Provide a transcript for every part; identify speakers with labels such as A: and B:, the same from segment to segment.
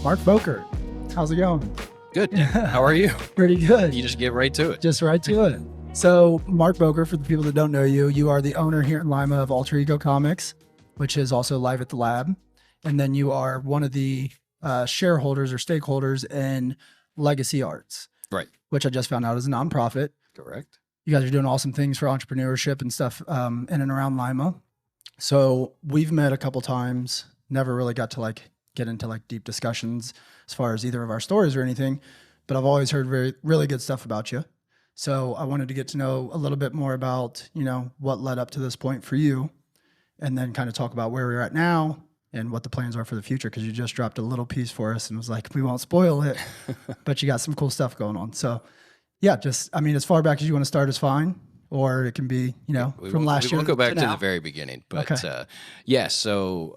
A: Marc Bowker. How's it going?
B: Good. How are you?
A: Pretty good.
B: You just get right to it.
A: Just right to it. So Marc Bowker, for the people that don't know you, you are the owner here in Lima of Alter Ego Comics, which is also live at the lab. And then you are one of the shareholders or stakeholders in Legacy Arts.
B: Right.
A: Which I just found out is a nonprofit.
B: Correct.
A: You guys are doing awesome things for entrepreneurship and stuff in and around Lima. So we've met a couple times, never really got to get into deep discussions as far as either of our stories or anything, but I've always heard really good stuff about you. So I wanted to get to know a little bit more about, what led up to this point for you, and then kind of talk about where we're at now and what the plans are for the future. Cause you just dropped a little piece for us and was like, we won't spoil it, but you got some cool stuff going on. So yeah, as far back as you want to start is fine. Or it can be, from last year.
B: We'll go back to the very beginning. But okay. So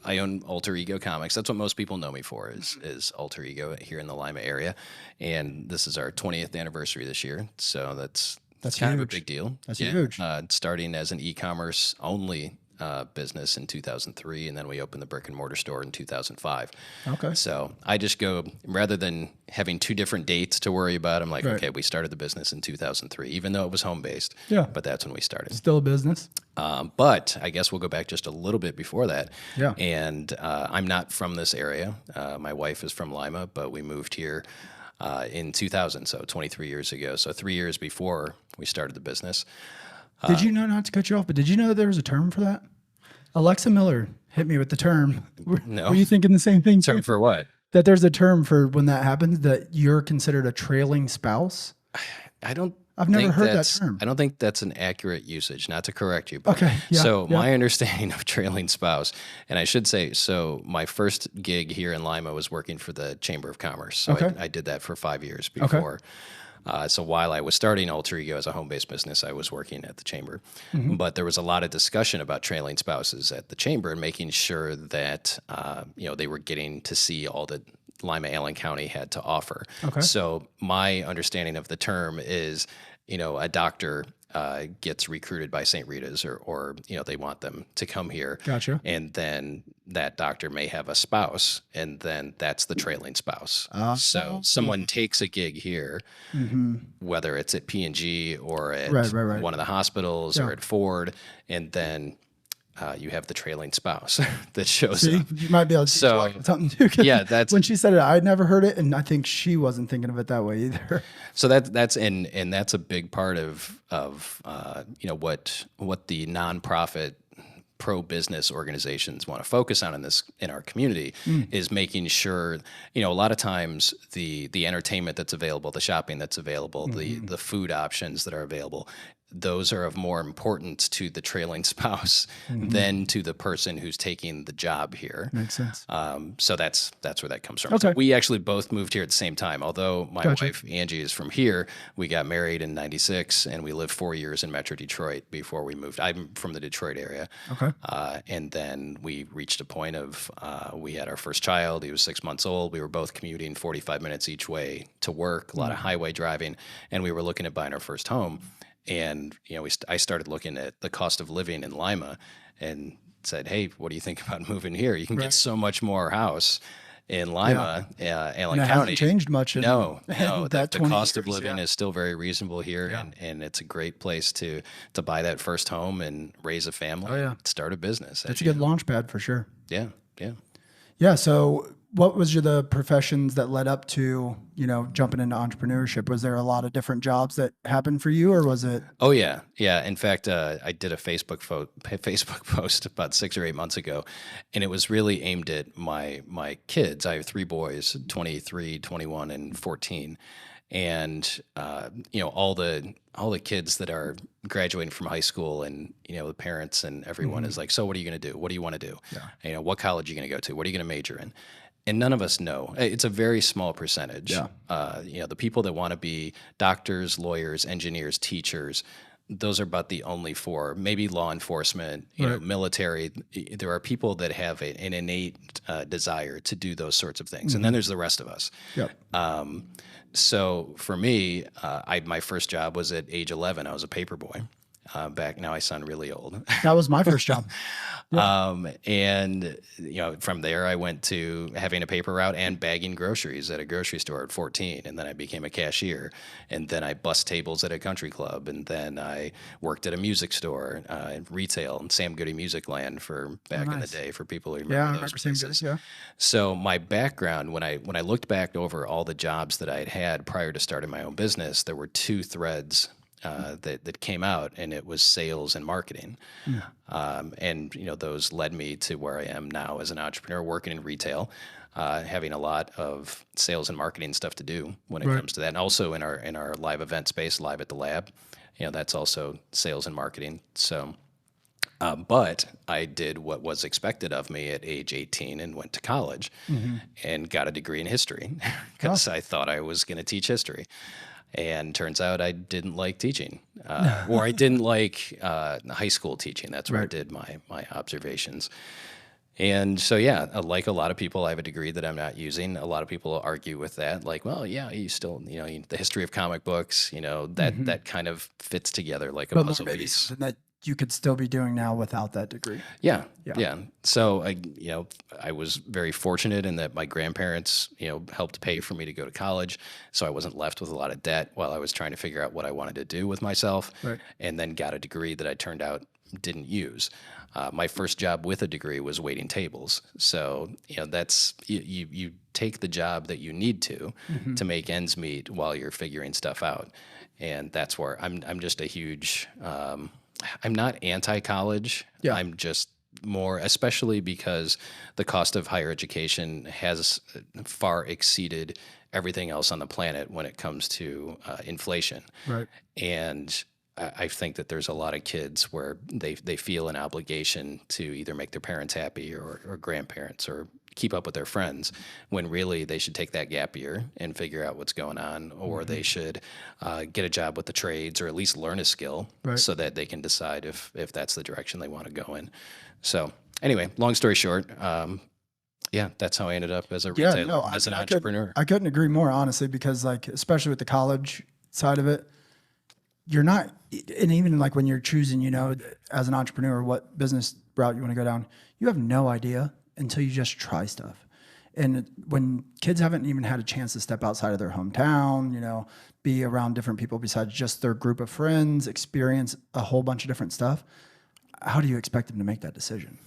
B: I own Alter Ego Comics. That's what most people know me for is Alter Ego here in the Lima area. And this is our 20th anniversary this year. So that's kind of a big deal.
A: That's huge.
B: Starting as an e-commerce only business in 2003, and then we opened the brick and mortar store in 2005.
A: Okay.
B: So I just go, rather than having two different dates to worry about, I'm like, okay, we started the business in 2003, even though it was home-based.
A: Yeah.
B: But that's when we started.
A: Still a business.
B: But I guess we'll go back just a little bit before that.
A: Yeah.
B: And I'm not from this area. My wife is from Lima, but we moved here in 2000, so 23 years ago. So 3 years before we started the business.
A: Did you know, not to cut you off, but did you know that there was a term for that? Alexa Miller hit me with the term.
B: No.
A: Were you thinking the same thing?
B: Term for what?
A: That there's a term for when that happens, that you're considered a trailing spouse?
B: I've
A: never heard that term.
B: I don't think that's an accurate usage, not to correct you. But
A: okay. Yeah,
B: so my understanding of trailing spouse, and I should say, so my first gig here in Lima was working for the Chamber of Commerce. So I did that for 5 years before. Okay. So while I was starting Alter Ego as a home-based business, I was working at the Chamber. Mm-hmm. But there was a lot of discussion about trailing spouses at the Chamber and making sure that they were getting to see all that Lima Allen County had to offer.
A: Okay.
B: So my understanding of the term is, a doctor gets recruited by St. Rita's or they want them to come here.
A: Gotcha.
B: And then that doctor may have a spouse, and then that's the trailing spouse. So someone takes a gig here, whether it's at P&G or at one of the hospitals or at Ford, and then you have the trailing spouse that shows up.
A: You might be able to something too.
B: Yeah, that's
A: when she said it, I'd never heard it, and I think she wasn't thinking of it that way either.
B: So that's a big part of what the nonprofit pro-business organizations want to focus on in our community is making sure, a lot of times the entertainment that's available, the shopping that's available, the food options that are available, those are of more importance to the trailing spouse than to the person who's taking the job here.
A: Makes sense.
B: So that's where that comes from.
A: Okay.
B: So we actually both moved here at the same time. Although my wife, Angie, is from here, we got married in 96, and we lived 4 years in Metro Detroit before we moved. I'm from the Detroit area.
A: Okay.
B: And then we reached a point of, we had our first child. He was 6 months old. We were both commuting 45 minutes each way to work, a lot of highway driving, and we were looking at buying our first home. And, I started looking at the cost of living in Lima and said, hey, what do you think about moving here? You can get so much more house in Lima, Allen County.
A: Hasn't changed much.
B: No, the cost of living is still very reasonable here. And it's a great place to buy that first home and raise a family, start a business.
A: That's a good launch pad for sure.
B: Yeah.
A: Yeah. So what was the professions that led up to, jumping into entrepreneurship? Was there a lot of different jobs that happened for you, or was it?
B: Oh, yeah. Yeah. In fact, I did a Facebook post about 6 or 8 months ago, and it was really aimed at my kids. I have 3 boys, 23, 21, and 14. And, all the kids that are graduating from high school, and, the parents and everyone is like, so what are you going to do? What do you want to do? Yeah. What college are you going to go to? What are you going to major in? And none of us know. It's a very small percentage. Yeah. The people that want to be doctors, lawyers, engineers, teachers, those are about the only 4. Maybe law enforcement, military. There are people that have an innate desire to do those sorts of things. And then there's the rest of us.
A: Yep.
B: So for me, my first job was at age 11. I was a paper boy. back now I sound really old.
A: That was my first job. Yeah.
B: And from there I went to having a paper route and bagging groceries at a grocery store at 14. And then I became a cashier, and then I bussed tables at a country club. And then I worked at a music store, retail, and Sam Goody Music Land for back in the day, for people who remember
A: Yeah, I
B: those
A: remember Sam
B: places.
A: Goody, yeah.
B: So my background, when I looked back over all the jobs that I had prior to starting my own business, there were two threads that came out, and it was sales and marketing. And those led me to where I am now as an entrepreneur, working in retail, having a lot of sales and marketing stuff to do when it comes to that, and also in our live event space, Live at the Lab. That's also sales and marketing. So. But I did what was expected of me at age 18 and went to college and got a degree in history because I thought I was going to teach history. And turns out I didn't like teaching, or I didn't like high school teaching. That's where I did my observations. And so, yeah, like a lot of people, I have a degree that I'm not using. A lot of people argue with that, like, well, yeah, you still, the history of comic books, that kind of fits together like a puzzle
A: Maybe
B: piece.
A: something that you could still be doing now without that degree.
B: Yeah. So I was very fortunate in that my grandparents, helped pay for me to go to college, so I wasn't left with a lot of debt while I was trying to figure out what I wanted to do with myself, and then got a degree that I turned out didn't use. My first job with a degree was waiting tables. So that's you take the job that you need to make ends meet while you're figuring stuff out, and that's where I'm just a huge. I'm not anti-college.
A: Yeah.
B: I'm just more, especially because the cost of higher education has far exceeded everything else on the planet when it comes to inflation.
A: Right.
B: And I think that there's a lot of kids where they feel an obligation to either make their parents happy or grandparents or keep up with their friends, when really they should take that gap year and figure out what's going on, or they should get a job with the trades, or at least learn a skill so that they can decide if that's the direction they want to go in. So anyway, long story short, that's how I ended up as a retailer, as an entrepreneur.
A: I couldn't agree more, honestly, because especially with the college side of it, you're not, and even like when you're choosing, as an entrepreneur, what business route you want to go down, you have no idea until you just try stuff. And when kids haven't even had a chance to step outside of their hometown, be around different people besides just their group of friends, experience a whole bunch of different stuff, how do you expect them to make that decision?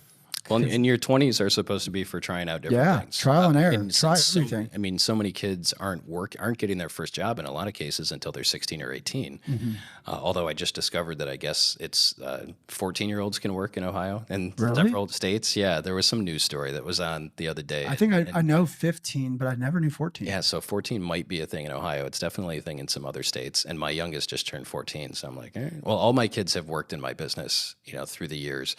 B: Well, and your 20s are supposed to be for trying out different things.
A: Trial and error. Try everything.
B: I mean, so many kids aren't getting their first job in a lot of cases until they're 16 or 18. Although I just discovered that I guess it's 14-year-olds can work in Ohio and several states. Yeah, there was some news story that was on the other day.
A: I think I know 15, but I never knew 14.
B: Yeah, so 14 might be a thing in Ohio. It's definitely a thing in some other states. And my youngest just turned 14, so I'm like, all right. Well, all my kids have worked in my business, through the years.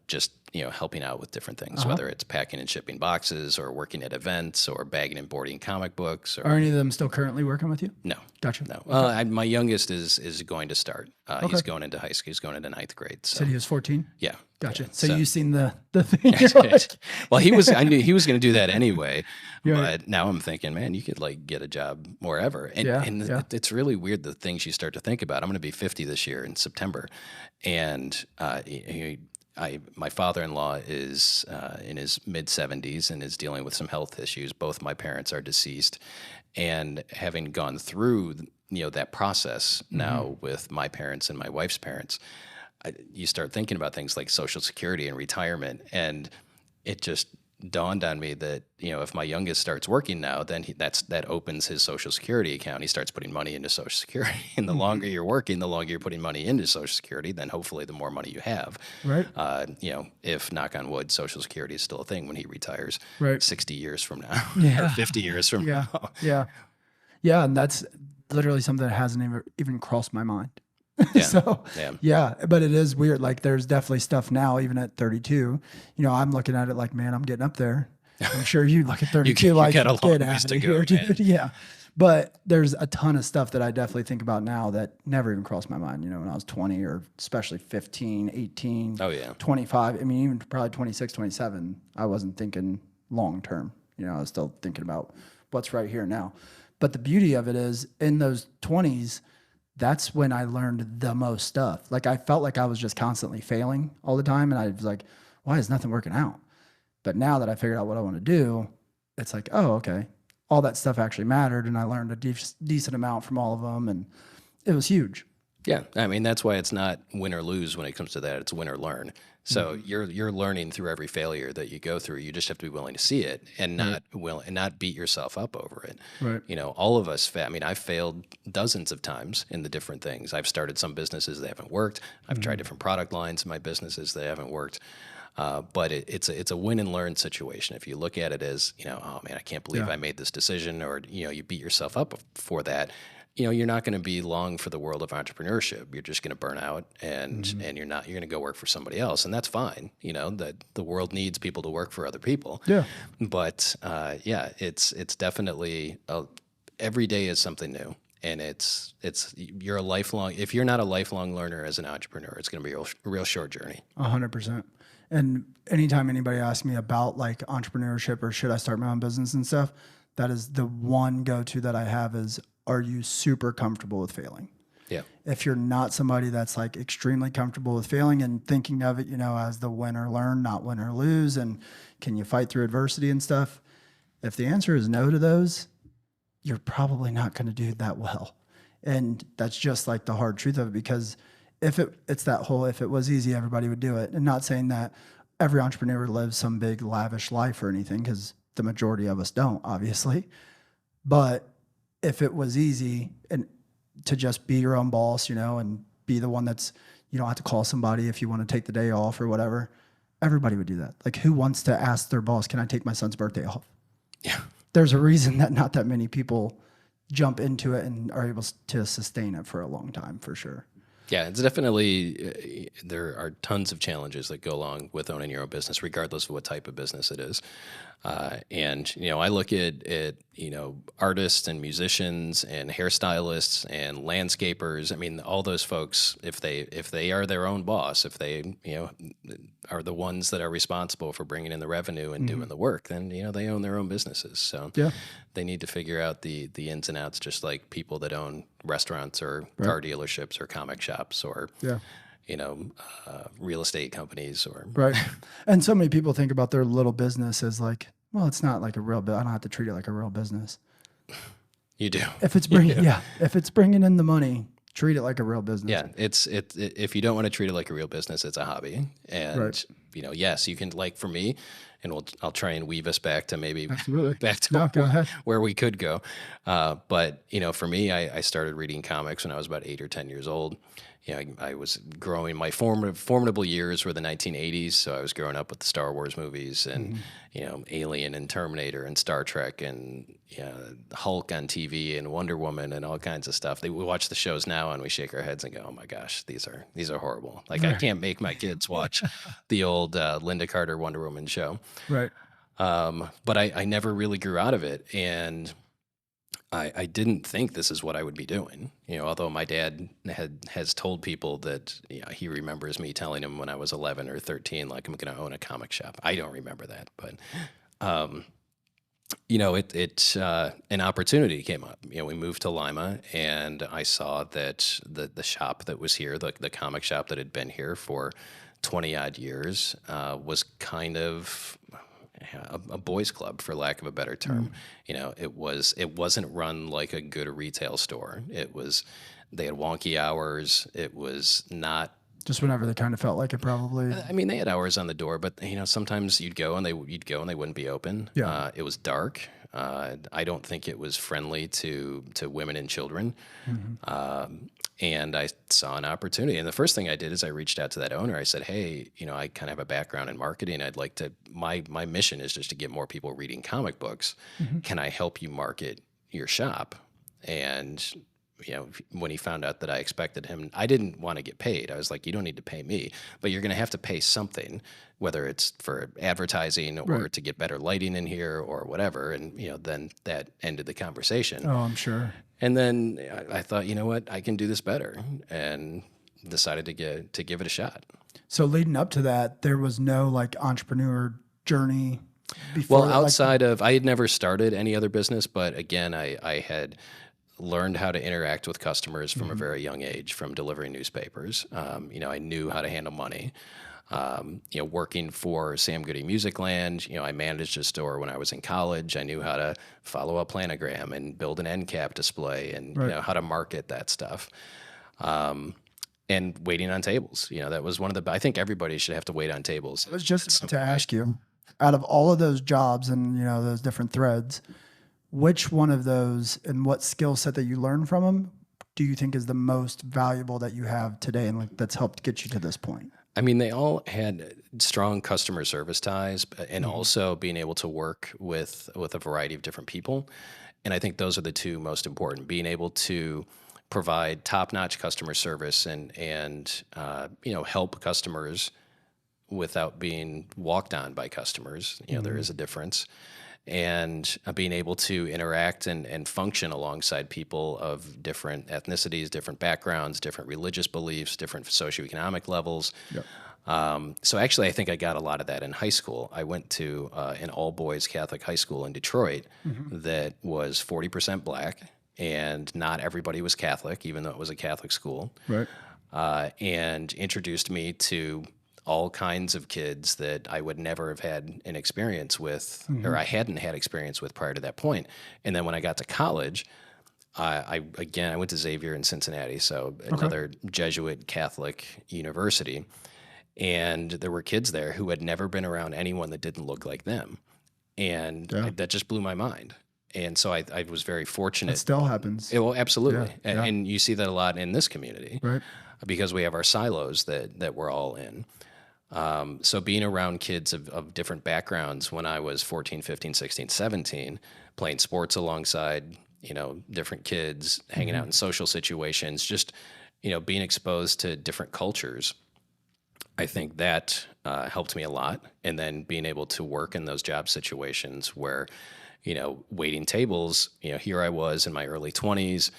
B: Just helping out with different things, whether it's packing and shipping boxes or working at events or bagging and boarding comic books.
A: Are any of them still currently working with you?
B: No.
A: Gotcha.
B: No. Okay. My youngest is going to start. He's going into high school. He's going into 9th grade. So
A: he was 14?
B: Yeah.
A: Gotcha.
B: Yeah.
A: So you've seen the thing.
B: Well, I knew he was going to do that anyway, but now I'm thinking, man, you could get a job wherever. And it's really weird, the things you start to think about. I'm going to be 50 this year in September. And, my father-in-law is in his mid-70s and is dealing with some health issues. Both my parents are deceased, and having gone through that process now with my parents and my wife's parents, you start thinking about things like Social Security and retirement, and it just dawned on me that if my youngest starts working now, then that opens his Social Security account. He starts putting money into Social Security, and the longer you're working, the longer you're putting money into Social Security, then hopefully the more money you have.
A: Right.
B: If, knock on wood, Social Security is still a thing when he retires, 60 years from now, or 50 years from now.
A: Yeah, and that's literally something that hasn't even crossed my mind. But it is weird. Like, there's definitely stuff now, even at 32, I'm looking at it like, man, I'm getting up there. I'm sure you look at 32
B: you got a long ways to go,
A: dude. Yeah. But there's a ton of stuff that I definitely think about now that never even crossed my mind, when I was 20, or especially 15, 18, 25. I mean, even probably 26, 27, I wasn't thinking long term. I was still thinking about what's right here now. But the beauty of it is, in those 20s, that's when I learned the most stuff. Like I felt like I was just constantly failing all the time. And I was like, why is nothing working out? But now that I figured out what I want to do, it's like, oh, okay. All that stuff actually mattered. And I learned a decent amount from all of them. And it was huge.
B: Yeah, I mean that's why it's not win or lose when it comes to that. It's win or learn. So
A: Mm-hmm.
B: you're learning through every failure that you go through. You just have to be willing to see it and not beat yourself up over it.
A: Right.
B: You know, all of us. I mean, I've failed dozens of times in the different things. I've started some businesses that haven't worked. I've tried different product lines in my businesses that haven't worked. But it's a win and learn situation. If you look at it as, you know, oh man, I can't believe I made this decision, or you know, you beat yourself up for that. You know, you're not going to be long for the world of entrepreneurship. You're just going to burn out, and you're going to go work for somebody else, and that's fine. You know, that the world needs people to work for other people.
A: Yeah.
B: But yeah, it's definitely every day is something new. And you're a lifelong. If you're not a lifelong learner as an entrepreneur, it's going to be a real short journey.
A: 100%. And anytime anybody asks me about like entrepreneurship or should I start my own business and stuff, that is the one go-to that I have is, are you super comfortable with failing?
B: Yeah.
A: If you're not somebody that's like extremely comfortable with failing and thinking of it, you know, as the win or learn, not win or lose, and can you fight through adversity and stuff? If the answer is no to those, you're probably not going to do that well. And that's just like the hard truth of it, because it's that whole, if it was easy, everybody would do it. And not saying that every entrepreneur lives some big lavish life or anything, because the majority of us don't, obviously. But if it was easy and to just be your own boss, you know, and be the one that's, you don't have to call somebody if you want to take the day off or whatever, everybody would do that. Like, who wants to ask their boss, can I take my son's birthday off?
B: Yeah.
A: There's a reason that not that many people jump into it and are able to sustain it for a long time, for sure.
B: Yeah, it's definitely, there are tons of challenges that go along with owning your own business, regardless of what type of business it is. And, you know, I look at, you know, artists and musicians and hairstylists and landscapers. I mean, all those folks, if they are their own boss, if they, you know, are the ones that are responsible for bringing in the revenue and doing the work, then, you know, they own their own businesses. So
A: Yeah.
B: they need to figure out the ins and outs, just like people that own restaurants or car dealerships or comic shops or,
A: Yeah.
B: you know, real estate companies or
A: Right. And so many people think about their little business as like, well, it's not like a real I don't have to treat it like a real business.
B: You do.
A: If it's bringing, if it's bringing in the money, treat it like a real business.
B: Yeah, if you don't want to treat it like a real business, it's a hobby. And you know, yes, you can, like for me, and I'll try and weave us back to maybe
A: Absolutely.
B: back to
A: No, go ahead.
B: where we could go. But you know, for me, I started reading comics when I was about 8 or 10 years old. You know, I was growing. My formidable years were the 1980s, so I was growing up with the Star Wars movies and you know, Alien and Terminator and Star Trek and Hulk on TV and Wonder Woman and all kinds of stuff. We watch the shows now and we shake our heads and go, "Oh my gosh, these are horrible." Like I can't make my kids watch the old Linda Carter Wonder Woman show.
A: Right.
B: But I never really grew out of it, and I didn't think this is what I would be doing. You know, although my dad has told people that, you know, he remembers me telling him when I was 11 or 13, like, I'm going to own a comic shop. I don't remember that, but you know, an opportunity came up. You know, we moved to Lima, and I saw that the shop that was here, the comic shop that had been here for 20 odd years, was kind of a boys club, for lack of a better term. You know, it wasn't run like a good retail store. They had wonky hours. It was not.
A: Just whenever they kind of felt like it, probably.
B: I mean, they had hours on the door, but you know, sometimes you'd go and they wouldn't be open.
A: Yeah.
B: It was dark. I don't think it was friendly to women and children. And I saw an opportunity. And the first thing I did is I reached out to that owner. I said, "Hey, you know, I kind of have a background in marketing. I'd like to, my mission is just to get more people reading comic books. Can I help you market your shop?" And, you know, when he found out that I expected him, I didn't want to get paid. I was like, "You don't need to pay me, but you're going to have to pay something, whether it's for advertising or to get better lighting in here or whatever." And, you know, then that ended the conversation.
A: Oh, I'm sure.
B: And then I thought, you know what, I can do this better, and decided to give it a shot.
A: So leading up to that, there was no like entrepreneur journey before.
B: Well, outside of, I had never started any other business, but again, I had learned how to interact with customers from a very young age, from delivering newspapers. I knew how to handle money. Working for Sam Goody Musicland, I managed a store when I was in college. I knew how to follow a planogram and build an end cap display and, how to market that stuff. And waiting on tables, that was one of the, I think everybody should have to wait on tables.
A: I was just about to ask you, out of all of those jobs and, those different threads, which one of those and what skill set that you learned from them do you think is the most valuable that you have today and that's helped get you to this point?
B: I mean, they all had strong customer service ties and also being able to work with a variety of different people. And I think those are the two most important, being able to provide top-notch customer service and help customers without being walked on by customers. There is a difference. And being able to interact and function alongside people of different ethnicities, different backgrounds, different religious beliefs, different socioeconomic levels. Yep. So actually, I think I got a lot of that in high school. I went to an all-boys Catholic high school in Detroit that was 40% black, and not everybody was Catholic, even though it was a Catholic school.
A: Right.
B: And introduced me to all kinds of kids that I would never have had an experience with, or I hadn't had experience with prior to that point. And then when I got to college, I went to Xavier in Cincinnati, so another Jesuit Catholic university. And there were kids there who had never been around anyone that didn't look like them. And that just blew my mind. And so I was very fortunate.
A: It still happens.
B: Well, absolutely.
A: Yeah.
B: And you see that a lot in this community.
A: Right.
B: Because we have our silos that we're all in. So being around kids of different backgrounds when I was 14, 15, 16, 17, playing sports alongside, different kids, hanging out in social situations, just, being exposed to different cultures, I think that helped me a lot. And then being able to work in those job situations where, waiting tables, here I was in my early 20s,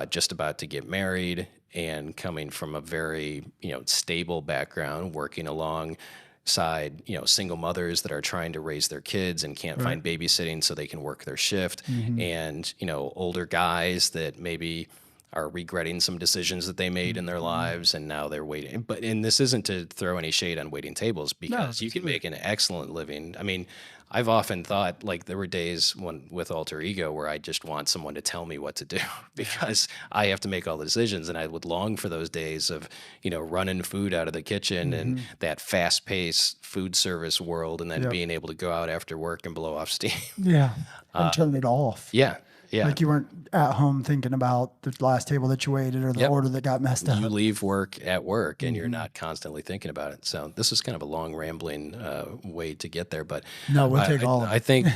B: just about to get married, and coming from a very, stable background, working alongside, single mothers that are trying to raise their kids and can't find babysitting so they can work their shift, and, older guys that maybe are regretting some decisions that they made in their lives, and now they're waiting. And this isn't to throw any shade on waiting tables, because you can make an excellent living. I mean, I've often thought, like, there were days with Alter Ego where I just want someone to tell me what to do because I have to make all the decisions, and I would long for those days of, running food out of the kitchen and that fast-paced food service world, and then being able to go out after work and blow off steam.
A: Yeah, and turn it off.
B: Yeah. Yeah.
A: Like you weren't at home thinking about the last table that you waited or the order that got messed up.
B: You leave work at work and you're not constantly thinking about it. So this is kind of a long rambling way to get there, but
A: no, we'll take all of it.
B: I think,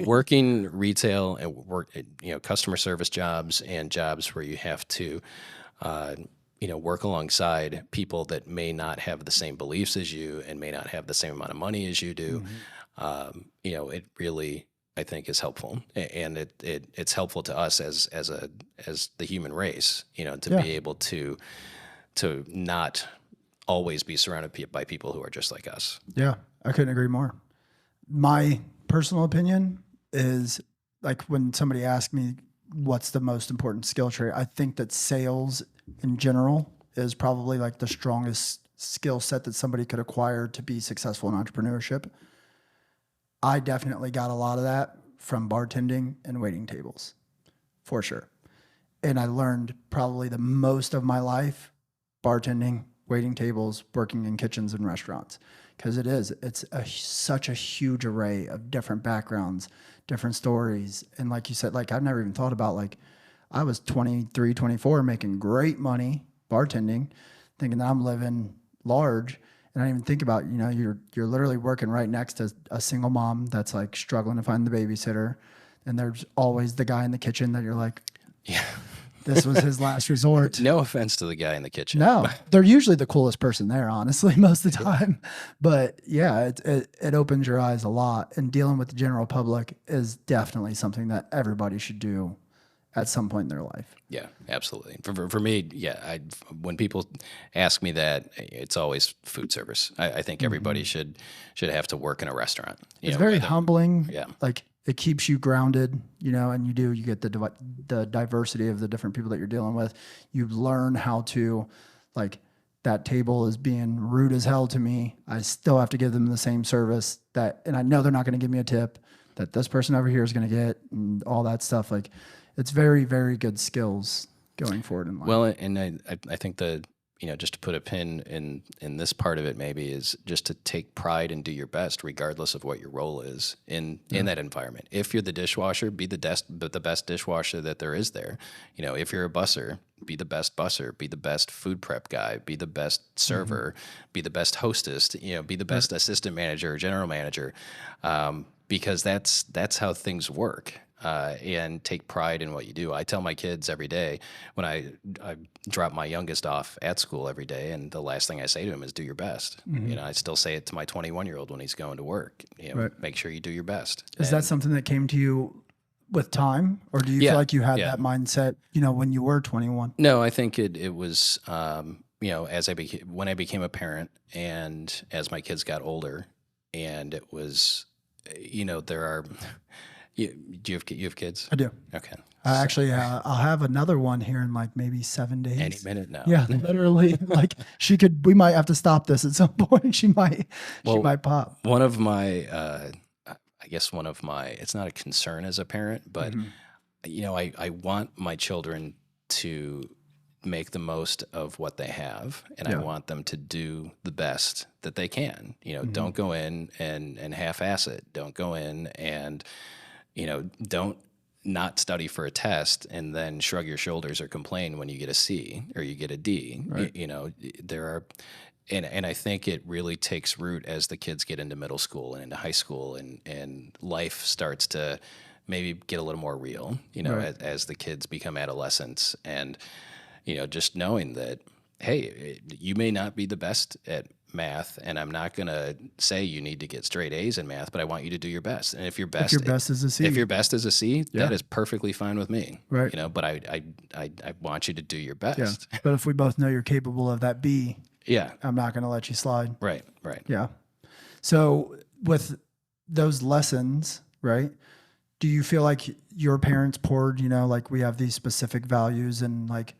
B: working retail and work, customer service jobs and jobs where you have to, work alongside people that may not have the same beliefs as you and may not have the same amount of money as you do. It really, I think, is helpful, and it's helpful to us as the human race, to be able to not always be surrounded by people who are just like us.
A: Yeah, I couldn't agree more. My personal opinion is, like, when somebody asks me what's the most important skill trait, I think that sales in general is probably like the strongest skill set that somebody could acquire to be successful in entrepreneurship. I definitely got a lot of that from bartending and waiting tables, for sure. And I learned probably the most of my life bartending, waiting tables, working in kitchens and restaurants, because it's such a huge array of different backgrounds, different stories. And like you said, like, I've never even thought about, like, I was 23, 24 making great money bartending, thinking that I'm living large. And I didn't even think about, you're literally working right next to a single mom that's, like, struggling to find the babysitter. And there's always the guy in the kitchen that you're like, this was his last resort.
B: No offense to the guy in the kitchen.
A: No, they're usually the coolest person there, honestly, most of the time. But yeah, it opens your eyes a lot. And dealing with the general public is definitely something that everybody should do at some point in their life.
B: Yeah, absolutely. For me, when people ask me that, it's always food service. I think everybody should have to work in a restaurant.
A: It's very humbling.
B: Yeah.
A: Like, it keeps you grounded, you know, and you get the diversity of the different people that you're dealing with. You learn how to, like, that table is being rude as hell to me. I still have to give them the same service and I know they're not going to give me a tip that this person over here is going to get, and all that stuff. Like, it's very, very good skills going forward in life.
B: Well, and I think just to put a pin in this part of it maybe is just to take pride and do your best regardless of what your role is in that environment. If you're the dishwasher, be the best dishwasher that there is there. You know, if you're a busser, be the best busser, be the best food prep guy, be the best server, be the best hostess, you know, be the best assistant manager or general manager, because that's how things work. And take pride in what you do. I tell my kids every day when I drop my youngest off at school every day, and the last thing I say to him is do your best. You know, I still say it to my 21-year-old when he's going to work. You know, make sure you do your best.
A: Is that something that came to you with time, or do you feel like you had that mindset, you know, when you were 21?
B: No, I think it was, you know, when I became a parent and as my kids got older, and it was, you know, do you have kids?
A: I do.
B: Okay.
A: Actually, I'll have another one here in like maybe 7 days.
B: Any minute now.
A: Yeah, literally. Like, we might have to stop this at some point. She might pop.
B: One of my, it's not a concern as a parent, but you know, I want my children to make the most of what they have, and I want them to do the best that they can. You know, don't go in and half-ass it. Don't go in and, you know, don't not study for a test and then shrug your shoulders or complain when you get a C or you get a D.
A: Right.
B: You know, there are, and I think it really takes root as the kids get into middle school and into high school, and life starts to maybe get a little more real, you know, as the kids become adolescents, and, you know, just knowing that, hey, you may not be the best at math, and I'm not going to say you need to get straight A's in math, but I want you to do your best. And if your best is a C, that is perfectly fine with me.
A: Right.
B: You know, but I want you to do your best.
A: Yeah. But if we both know you're capable of that B,
B: yeah,
A: I'm not going to let you slide.
B: Right.
A: Yeah. So with those lessons, right, do you feel like your parents poured, you know, like, we have these specific values and, like,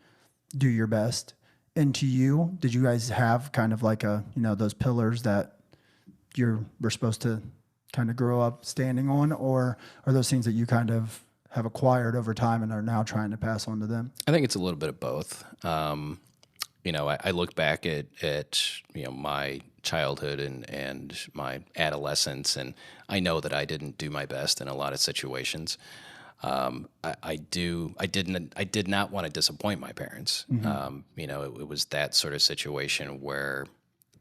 A: do your best into you? Did you guys have kind of like those pillars that we're supposed to kind of grow up standing on, or are those things that you kind of have acquired over time and are now trying to pass on to them?
B: I think it's a little bit of both. You know, I look back at you know, my childhood and my adolescence, and I know that I didn't do my best in a lot of situations. I did not want to disappoint my parents. You know, it was that sort of situation where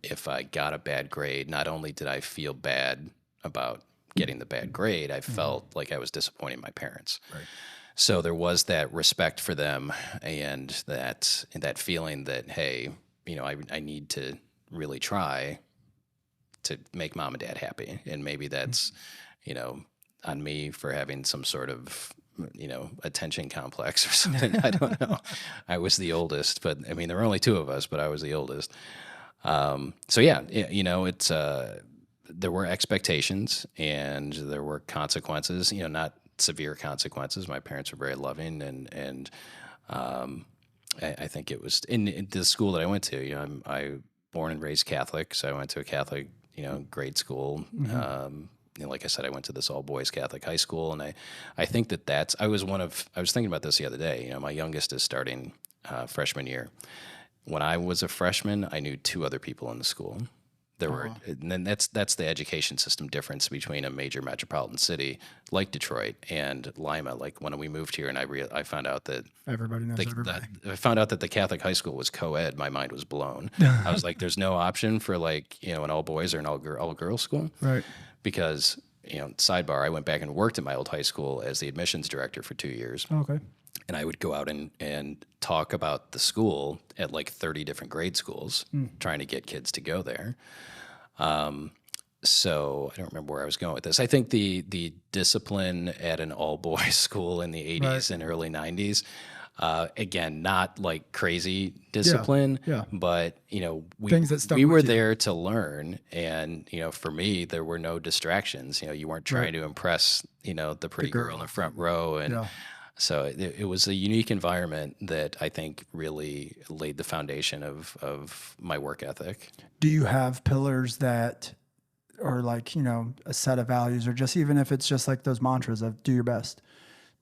B: if I got a bad grade, not only did I feel bad about getting the bad grade, I felt like I was disappointing my parents.
A: Right.
B: So there was that respect for them, and that feeling that, hey, you know, I need to really try to make mom and dad happy. And maybe that's, you know, on me for having some sort of, you know, attention complex or something. I don't know. I was the oldest, but I mean, there were only two of us, but I was the oldest. So yeah, you know, it's, there were expectations and there were consequences, you know, not severe consequences. My parents were very loving, and I think it was in the school that I went to, you know, I born and raised Catholic. So I went to a Catholic, you know, grade school. You know, like I said, I went to this all boys Catholic high school, and I think I was thinking about this the other day. You know, my youngest is starting freshman year. When I was a freshman, I knew two other people in the school. And then that's the education system difference between a major metropolitan city like Detroit and Lima. Like when we moved here, and I found out that
A: everybody knows everybody.
B: I found out that the Catholic high school was co-ed. My mind was blown. I was like, "There's no option for, like, you know, an all boys or an all girls school."
A: Right.
B: Because, you know, sidebar, I went back and worked at my old high school as the admissions director for 2 years.
A: Okay. And
B: I would go out and talk about the school at like 30 different grade schools, trying to get kids to go there. So I don't remember where I was going with this. I think the discipline at an all-boys school in the 80s and early 90s, Again, not like crazy
A: Yeah.
B: discipline,
A: Yeah.
B: but
A: Things that stuck
B: we
A: with
B: were
A: you.
B: there to learn, and for me, there were no distractions. You weren't trying to impress the pretty girl in the front row, and
A: Yeah.
B: so it was a unique environment that I think really laid the foundation of my work ethic.
A: Do you have pillars that are like, a set of values, or just even if it's just like those mantras of do your best?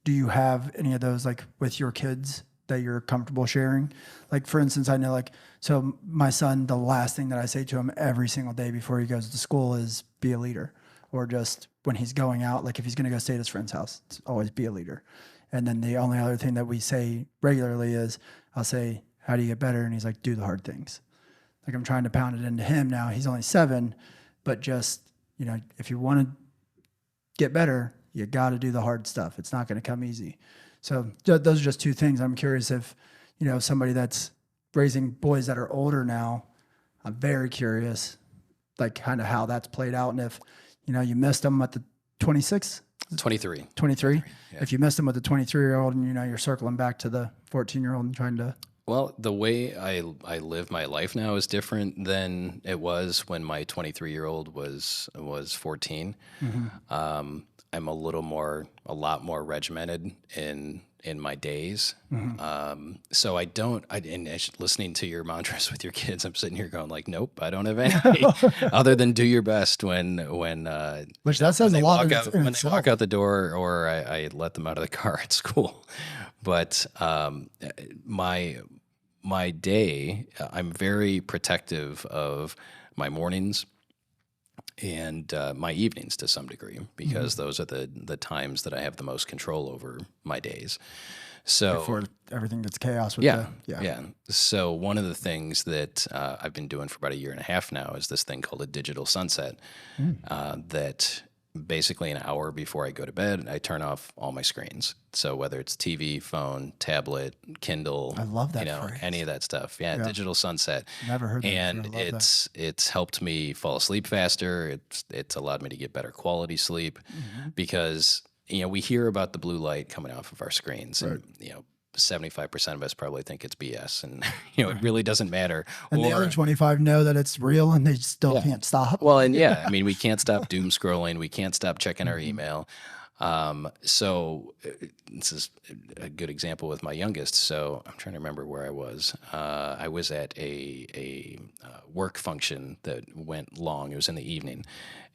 A: Do you have any of those like with your kids that you're comfortable sharing? Like, for instance, I know like, so my son, the last thing that I say to him every single day before he goes to school is be a leader. Or just when he's going out, like if he's going to go stay at his friend's house, it's always be a leader. And then the only other thing that we say regularly is I'll say, how do you get better? And he's like, do the hard things. Like I'm trying to pound it into him now. He's only 7, but just, if you want to get better, you got to do the hard stuff. It's not going to come easy. So those are just 2 things. I'm curious if, somebody that's raising boys that are older now, I'm very curious, like kind of how that's played out. And if, you missed them at the 26,
B: 23.
A: 23,
B: Yeah.
A: if you missed them with the 23-year-old and, you're circling back to the 14-year-old and trying to.
B: Well, the way I live my life now is different than it was when my 23-year-old was 14.
A: Mm-hmm.
B: I'm a lot more regimented in my days.
A: Mm-hmm.
B: So listening to your mantras with your kids, I'm sitting here going like, nope, I don't have any other than do your best when
A: Which that says a lot
B: when they walk out the door, or I let them out of the car at school. But my day, I'm very protective of my mornings and my evenings to some degree, because those are the times that I have the most control over my days. So
A: before everything gets chaos with
B: yeah. So one of the things that I've been doing for about 1.5 years now is this thing called a digital sunset. That basically an hour before I go to bed, I turn off all my screens. So whether it's TV, phone, tablet, Kindle,
A: I love that phrase.
B: any of that stuff. Yeah, digital sunset.
A: Never heard that
B: And
A: before. I love
B: it's helped me fall asleep faster. It's allowed me to get better quality sleep, because we hear about the blue light coming off of our screens, and 75% of us probably think it's BS, and it really doesn't matter.
A: And the other 25 know that it's real, and they still can't stop.
B: Well, and we can't stop doom scrolling. We can't stop checking our email. So this is a good example with my youngest. So I'm trying to remember where I was. I was at a work function that went long. It was in the evening,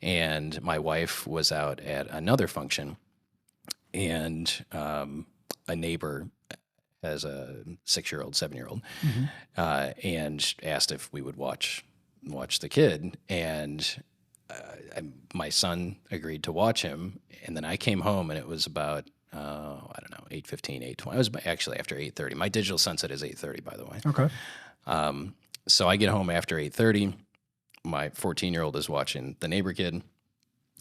B: and my wife was out at another function, and a neighbor has a 6-year-old, 7-year-old, and asked if we would watch the kid, and my son agreed to watch him, and then I came home, and it was about I don't know, 8:15, 8:20. It was actually after 8:30. My digital sunset is 8:30, by the way.
A: Okay.
B: So I get home after 8:30. My 14-year-old is watching the neighbor kid.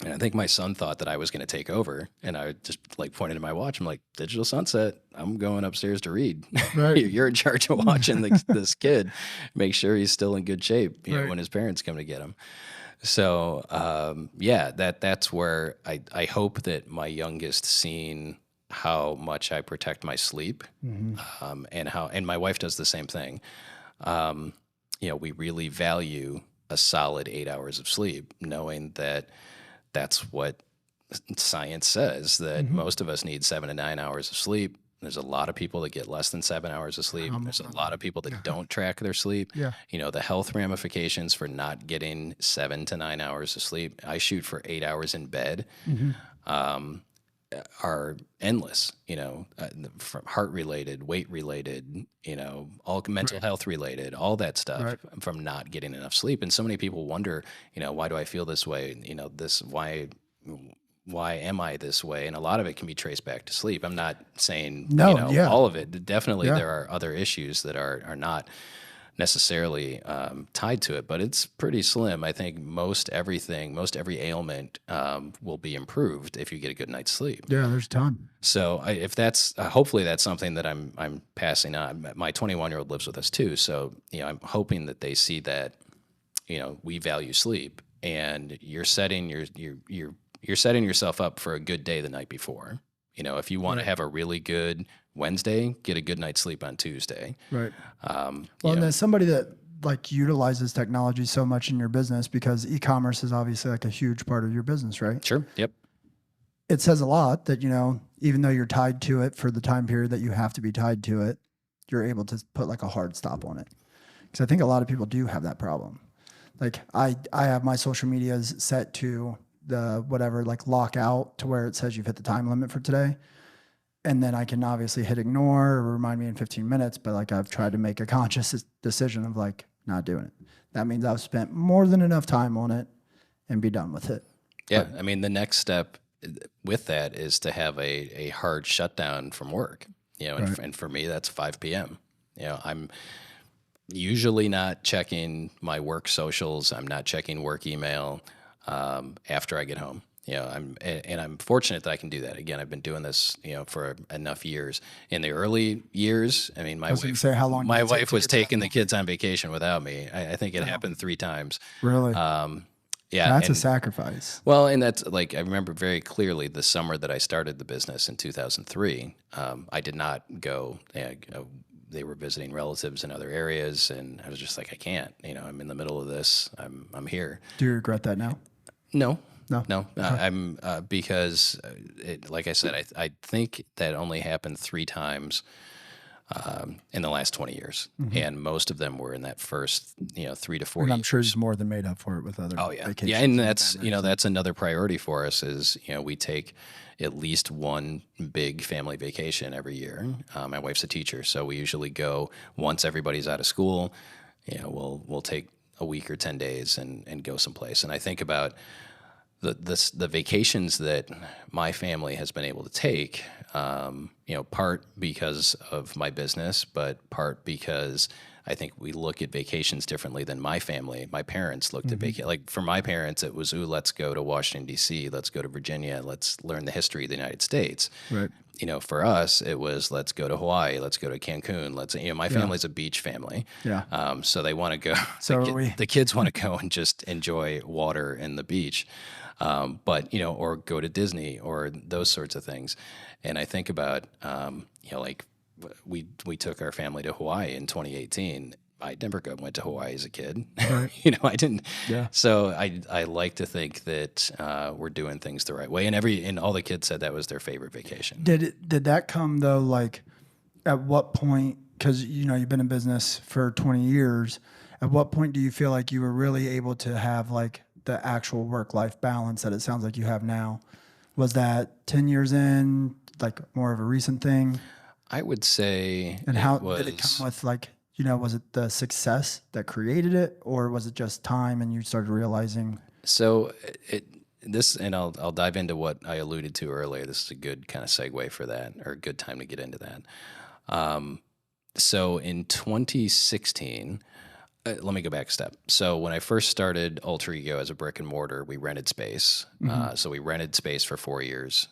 B: And I think my son thought that I was going to take over, and I just like pointed to my watch. I'm like, digital sunset. I'm going upstairs to read.
A: Right.
B: You're in charge of watching this kid. Make sure he's still in good shape when his parents come to get him. So that's where I hope that my youngest seen how much I protect my sleep, and my wife does the same thing. We really value a solid 8 hours of sleep, knowing that that's what science says, that most of us need 7 to 9 hours of sleep. There's a lot of people that get less than 7 hours of sleep. There's a lot of people that don't track their sleep.
A: Yeah.
B: The health ramifications for not getting 7 to 9 hours of sleep. I shoot for 8 hours in bed. Are endless, from heart related, weight related, all mental health related, all that stuff from not getting enough sleep. And so many people wonder, why do I feel this way? Why am I this way? And a lot of it can be traced back to sleep. I'm not saying, all of it. Definitely there are other issues that are not necessarily tied to it, but it's pretty slim. I think most every ailment will be improved if you get a good night's sleep.
A: Yeah, there's a ton.
B: So if that's hopefully that's something that I'm passing on. My 21-year-old lives with us too, so I'm hoping that they see that we value sleep, and you're setting yourself up for a good day the night before. If you want to have a really good Wednesday, get a good night's sleep on Tuesday.
A: Right.
B: You
A: Well, and
B: know,
A: as somebody that like utilizes technology so much in your business, because e-commerce is obviously like a huge part of your business, right?
B: sure. Yep.
A: It says a lot that, even though you're tied to it for the time period that you have to be tied to it, you're able to put like a hard stop on it. Because I think a lot of people do have that problem. Like I have my social medias set to the whatever, like lock out to where it says you've hit the time limit for today. And then I can obviously hit ignore or remind me in 15 minutes. But like I've tried to make a conscious decision of like not doing it. That means I've spent more than enough time on it and be done with it.
B: Yeah. I mean, the next step with that is to have a hard shutdown from work, and for me, that's 5 p.m. I'm usually not checking my work socials. I'm not checking work email after I get home. I'm fortunate that I can do that. Again, I've been doing this, for enough years. In the early years, I mean, my wife was taking the kids on vacation without me. I think it happened 3 times.
A: Really?
B: Yeah,
A: that's a sacrifice.
B: Well, and that's like I remember very clearly the summer that I started the business in 2003. I did not go. They were visiting relatives in other areas, and I was just like, I can't. I'm in the middle of this. I'm here.
A: Do you regret that now?
B: No.
A: No.
B: No, I'm because, like I said, I think that only happened 3 times in the last 20 years, and most of them were in that first 3 to 4
A: And
B: years.
A: I'm sure he's more than made up for it with other vacations.
B: Yeah, and that's that's another priority for us is we take at least one big family vacation every year. My wife's a teacher, so we usually go once everybody's out of school. We'll take a week or 10 days and go someplace. And I think about the vacations that my family has been able to take, part because of my business, but part because I think we look at vacations differently than my family. My parents looked at vacation. Like for my parents, it was, let's go to Washington, D.C., let's go to Virginia, let's learn the history of the United States.
A: Right.
B: For us, it was, let's go to Hawaii, let's go to Cancun. My family's a beach family.
A: Yeah.
B: So they want to go.
A: So are we.
B: The kids want to go and just enjoy water and the beach. But or go to Disney or those sorts of things. And I think about, like we took our family to Hawaii in 2018. I never went to Hawaii as a kid.
A: Right.
B: I didn't.
A: Yeah.
B: So I like to think that we're doing things the right way. And all the kids said that was their favorite vacation.
A: Did that come though? Like, at what point? Because you've been in business for 20 years. At what point do you feel like you were really able to have like the actual work-life balance that it sounds like you have now? Was that 10 years in, like more of a recent thing?
B: I would say.
A: And how did it come with like, was it the success that created it, or was it just time and you started realizing?
B: So I'll dive into what I alluded to earlier. This is a good kind of segue for that, or a good time to get into that. So in 2016, let me go back a step. So when I first started Alter Ego as a brick and mortar, we rented space. So we rented space for 4 years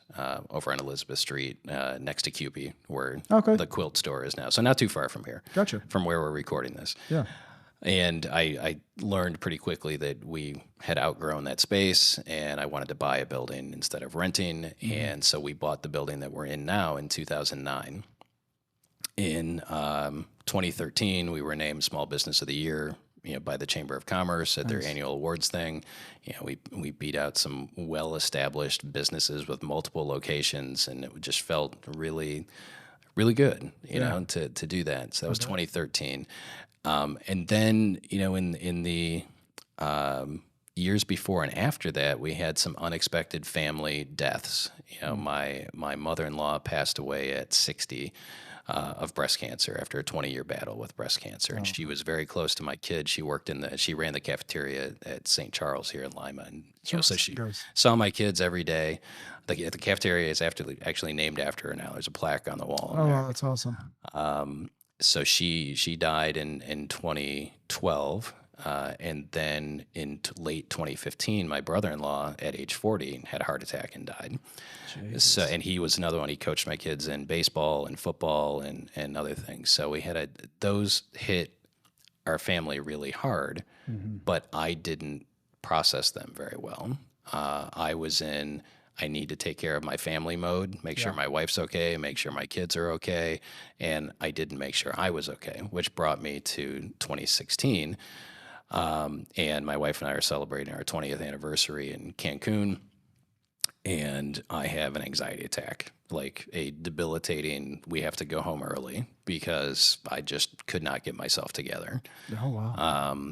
B: over on Elizabeth Street next to Cupie, where the quilt store is now. So not too far from here.
A: Gotcha.
B: From where we're recording this.
A: Yeah.
B: And I learned pretty quickly that we had outgrown that space, and I wanted to buy a building instead of renting. And so we bought the building that we're in now in 2009. In 2013, we were named Small Business of the Year, by the Chamber of Commerce at their annual awards thing. We beat out some well-established businesses with multiple locations, and it just felt really, really good, to do that. So that was 2013. And then, in the years before and after that, we had some unexpected family deaths. My mother-in-law passed away at 60. Of breast cancer after a 20-year battle with breast cancer. And she was very close to my kid. She ran the cafeteria at St. Charles here in Lima. And, so she saw my kids every day. The cafeteria is actually named after her now. There's a plaque on the wall.
A: Oh, wow, that's awesome.
B: So she died in 2012. And then in late 2015, my brother-in-law at age 40 had a heart attack and died. So, and he was another one. He coached my kids in baseball and football and other things. So we had those hit our family really hard, but I didn't process them very well. I I need to take care of my family mode, make sure my wife's okay, make sure my kids are okay. And I didn't make sure I was okay, which brought me to 2016. And my wife and I are celebrating our 20th anniversary in Cancun. And I have an anxiety attack, like a debilitating, we have to go home early because I just could not get myself together.
A: Oh, wow.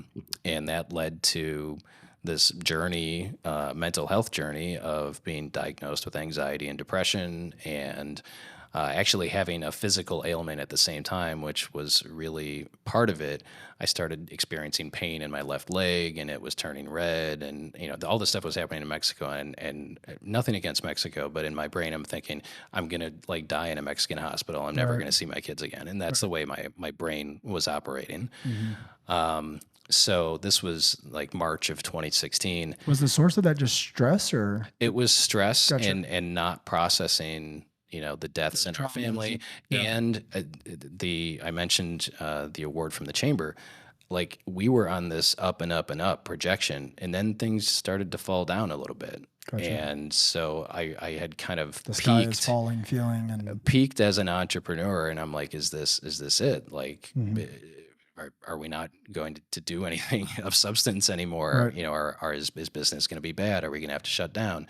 B: And that led to this journey, mental health journey of being diagnosed with anxiety and depression, and actually having a physical ailment at the same time, which was really part of it. I started experiencing pain in my left leg, and it was turning red, and all this stuff was happening in Mexico, and nothing against Mexico, but in my brain, I'm thinking I'm gonna like die in a Mexican hospital. I'm never gonna see my kids again, and that's the way my brain was operating. So this was like March of 2016.
A: Was the source of that just stress, or?
B: It was stress
A: Gotcha.
B: and not processing, the deaths in our
A: traumas
B: family.
A: yeah.
B: And I mentioned the award from the chamber. Like, we were on this up and up and up projection, and then things started to fall down a little bit.
A: Gotcha.
B: And so I had kind of
A: The sky is falling feeling, and
B: peaked as an entrepreneur, and I'm like, is this it? Like, are we not going to do anything of substance anymore?
A: Right.
B: Is business going to be bad? Are we going to have to shut down?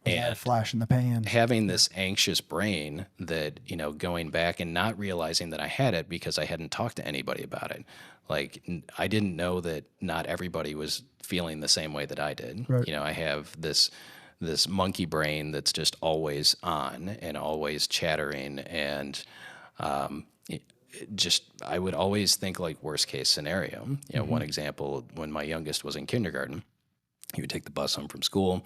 A: and flash in the pan.
B: Having this anxious brain that, going back and not realizing that I had it because I hadn't talked to anybody about it. Like, I didn't know that not everybody was feeling the same way that I did.
A: Right.
B: I have this monkey brain that's just always on and always chattering, and I would always think like worst case scenario. One example, when my youngest was in kindergarten, he would take the bus home from school.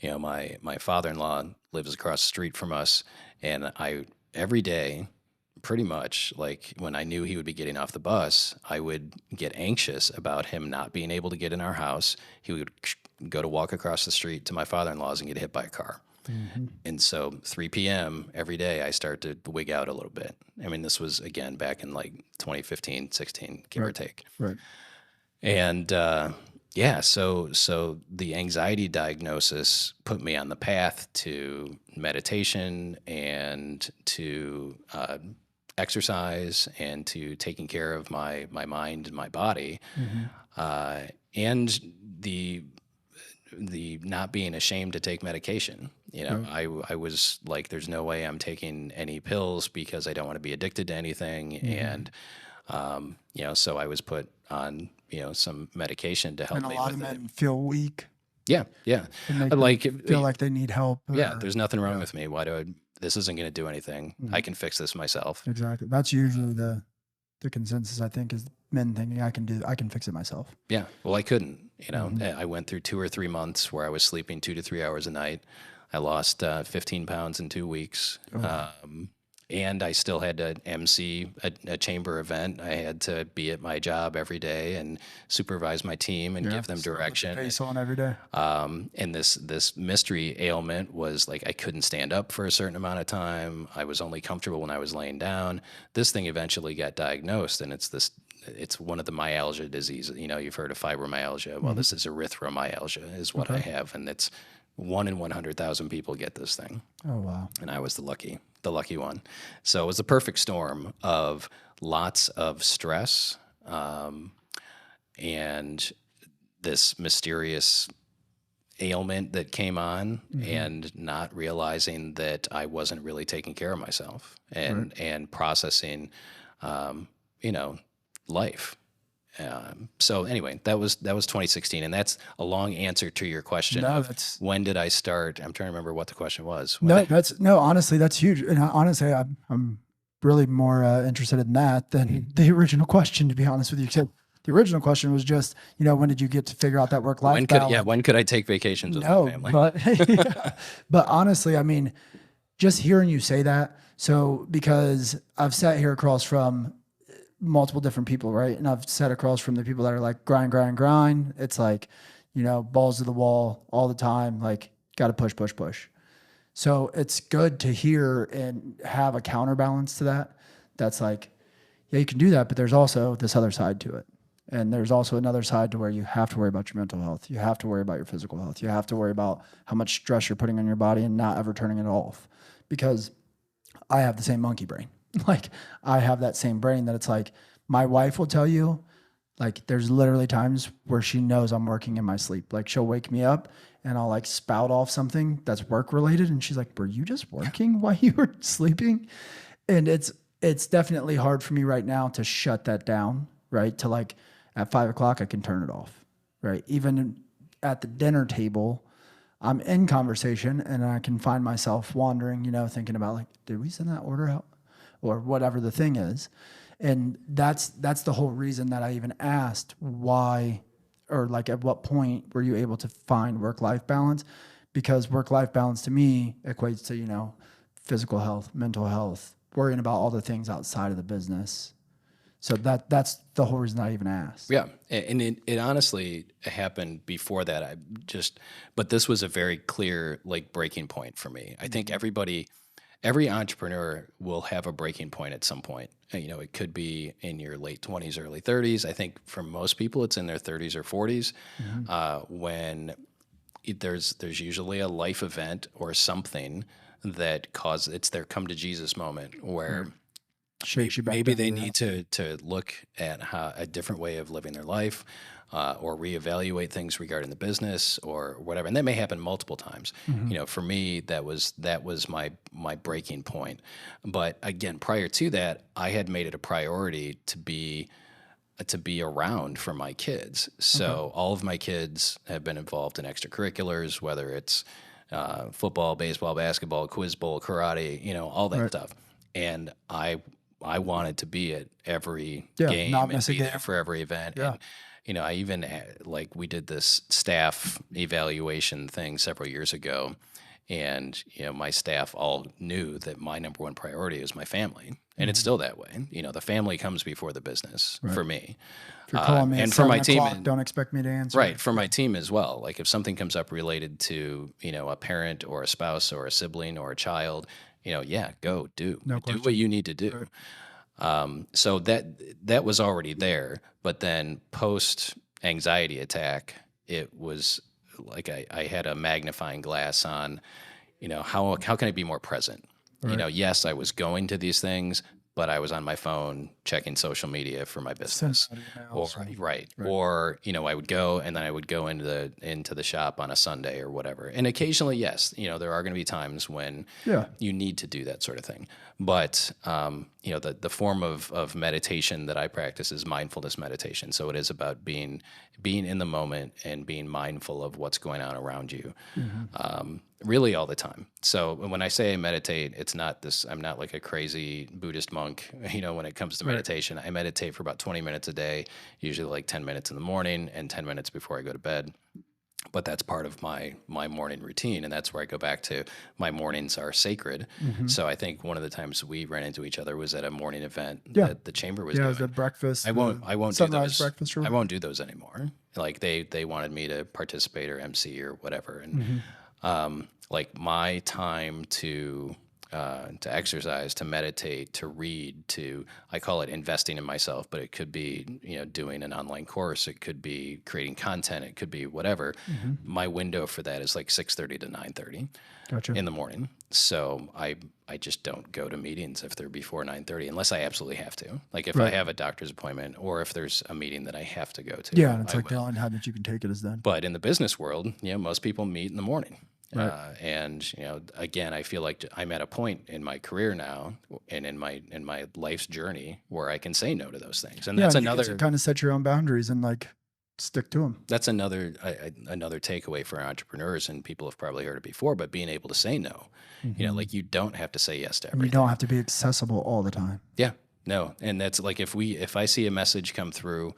B: My father-in-law lives across the street from us, and every day, pretty much, like, when I knew he would be getting off the bus, I would get anxious about him not being able to get in our house. He would go to walk across the street to my father-in-law's and get hit by a car. And so 3 p.m. every day, I start to wig out a little bit. I mean, this was, again, back in like 2015, 16, give or take.
A: Right.
B: And so the anxiety diagnosis put me on the path to meditation and to exercise and to taking care of my mind and my body, and the not being ashamed to take medication. I was like, there's no way I'm taking any pills because I don't want to be addicted to anything. And, so I was put on, some medication to help
A: And a
B: me
A: lot
B: with
A: of
B: it.
A: men feel weak.
B: Yeah. Yeah.
A: And they
B: Like,
A: feel like they need help.
B: yeah,
A: or-
B: there's nothing wrong with me. This isn't going to do anything. I can fix this myself.
A: Exactly. That's usually the consensus, I think, is men thinking I can fix it myself.
B: Yeah. Well, I couldn't, I went through 2 or 3 months where I was sleeping 2 to 3 hours a night. I lost 15 pounds in 2 weeks. And I still had to MC a chamber event. I had to be at my job every day and supervise my team and give them direction.
A: Face on every day.
B: And this mystery ailment was like, I couldn't stand up for a certain amount of time. I was only comfortable when I was laying down. This thing eventually got diagnosed, and it's one of the myalgia diseases. You've heard of fibromyalgia. Well, this is erythromyalgia is what I have, and it's 1 in 100,000 people get this thing.
A: Oh, wow.
B: And I was the lucky one. So it was a perfect storm of lots of stress, and this mysterious ailment that came on, and not realizing that I wasn't really taking care of myself and processing, life. So anyway, that was 2016, and that's a long answer to your question.
A: No,
B: when did I start? I'm trying to remember what the question was.
A: Honestly, that's huge. And honestly, I'm really more interested in that than the original question, to be honest with you. Except the original question was just, when did you get to figure out that work-life balance?
B: When could I take vacations with my family?
A: But honestly, I mean, just hearing you say that, so because I've sat here across from multiple different people, right? And I've sat across from the people that are like grind. It's like, balls to the wall all the time, like got to push. So it's good to hear and have a counterbalance to that. That's like, yeah, you can do that, but there's also this other side to it. And there's also another side to where you have to worry about your mental health. You have to worry about your physical health. You have to worry about how much stress you're putting on your body and not ever turning it off. Because I have the same monkey brain. Like, I have that same brain that it's like, my wife will tell you, like, there's literally times where she knows I'm working in my sleep. Like, she'll wake me up and I'll like spout off something that's work related. And she's like, were you just working while you were sleeping? And it's definitely hard for me right now to shut that down, right? To like, at 5 o'clock, I can turn it off, right? Even at the dinner table, I'm in conversation and I can find myself wandering, thinking about like, did we send that order out? Or whatever the thing is. And that's the whole reason that I even asked why, or like at what point were you able to find work-life balance? Because work-life balance to me equates to, physical health, mental health, worrying about all the things outside of the business. So that's the whole reason I even asked.
B: Yeah, and it honestly happened before that. But this was a very clear like breaking point for me. I think every entrepreneur will have a breaking point at some point. It could be in your late 20s, early 30s. I think for most people, it's in their 30s or 40s when there's usually a life event or something that causes it's their come to Jesus moment where
A: Shakes you back
B: maybe
A: down
B: they
A: to
B: need to look at a different way of living their life or reevaluate things regarding the business or whatever. And that may happen multiple times. For me, that was my breaking point. But again, prior to that, I had made it a priority to be around for my kids. So all of my kids have been involved in extracurriculars, whether it's football, baseball, basketball, quiz bowl, karate, all that stuff. And I wanted to be at every game and be there for every event.
A: Yeah.
B: And, I even we did this staff evaluation thing several years ago. And, my staff all knew that my number one priority is my family. And it's still that way. The family comes before the business for me.
A: If you're calling me
B: and
A: at
B: for my
A: 7
B: team,
A: o'clock, don't expect me to answer.
B: right, for my team as well. Like if something comes up related to, a parent or a spouse or a sibling or a child, go do.
A: No
B: Do
A: question.
B: what you need to do. So that was already there. But then post anxiety attack, it was like I had a magnifying glass on, how can I be more present?
A: Right.
B: Yes, I was going to these things, but I was on my phone checking social media for my business. Or I would go and then I would go into the shop on a Sunday or whatever. And occasionally, yes, there are going to be times when you need to do that sort of thing. But the form of meditation that I practice is mindfulness meditation. So it is about being in the moment and being mindful of what's going on around you. Really all the time. So when I say I meditate, it's not this, I'm not like a crazy Buddhist monk, when it comes to meditation. I meditate for about 20 minutes a day, usually like 10 minutes in the morning and 10 minutes before I go to bed. But that's part of my morning routine. And that's where I go back to my mornings are sacred. So I think one of the times we ran into each other was at a morning event that the chamber was doing.
A: Yeah, the breakfast.
B: I won't do
A: sunrise
B: those.
A: breakfast room.
B: I won't do those anymore. Like they wanted me to participate or MC or whatever. And like my time to exercise, to meditate, to read, I call it investing in myself, but it could be, doing an online course. It could be creating content. It could be whatever. My window for that is like 6:30 to 9:30 in the morning. So I just don't go to meetings if they're before 9:30 unless I absolutely have to. Like if I have a doctor's appointment or if there's a meeting that I have to go to.
A: Yeah, and it's like the only time that you can take it is then.
B: But in the business world, most people meet in the morning. And again, I feel like I'm at a point in my career now and in my life's journey where I can say no to those things. And that's another
A: kind of set your own boundaries and like stick to them.
B: That's another takeaway for entrepreneurs, and people have probably heard it before, but being able to say no, like you don't have to say yes to everything.
A: You don't have to be accessible all the time.
B: Yeah, no. And that's like, if I see a message come through,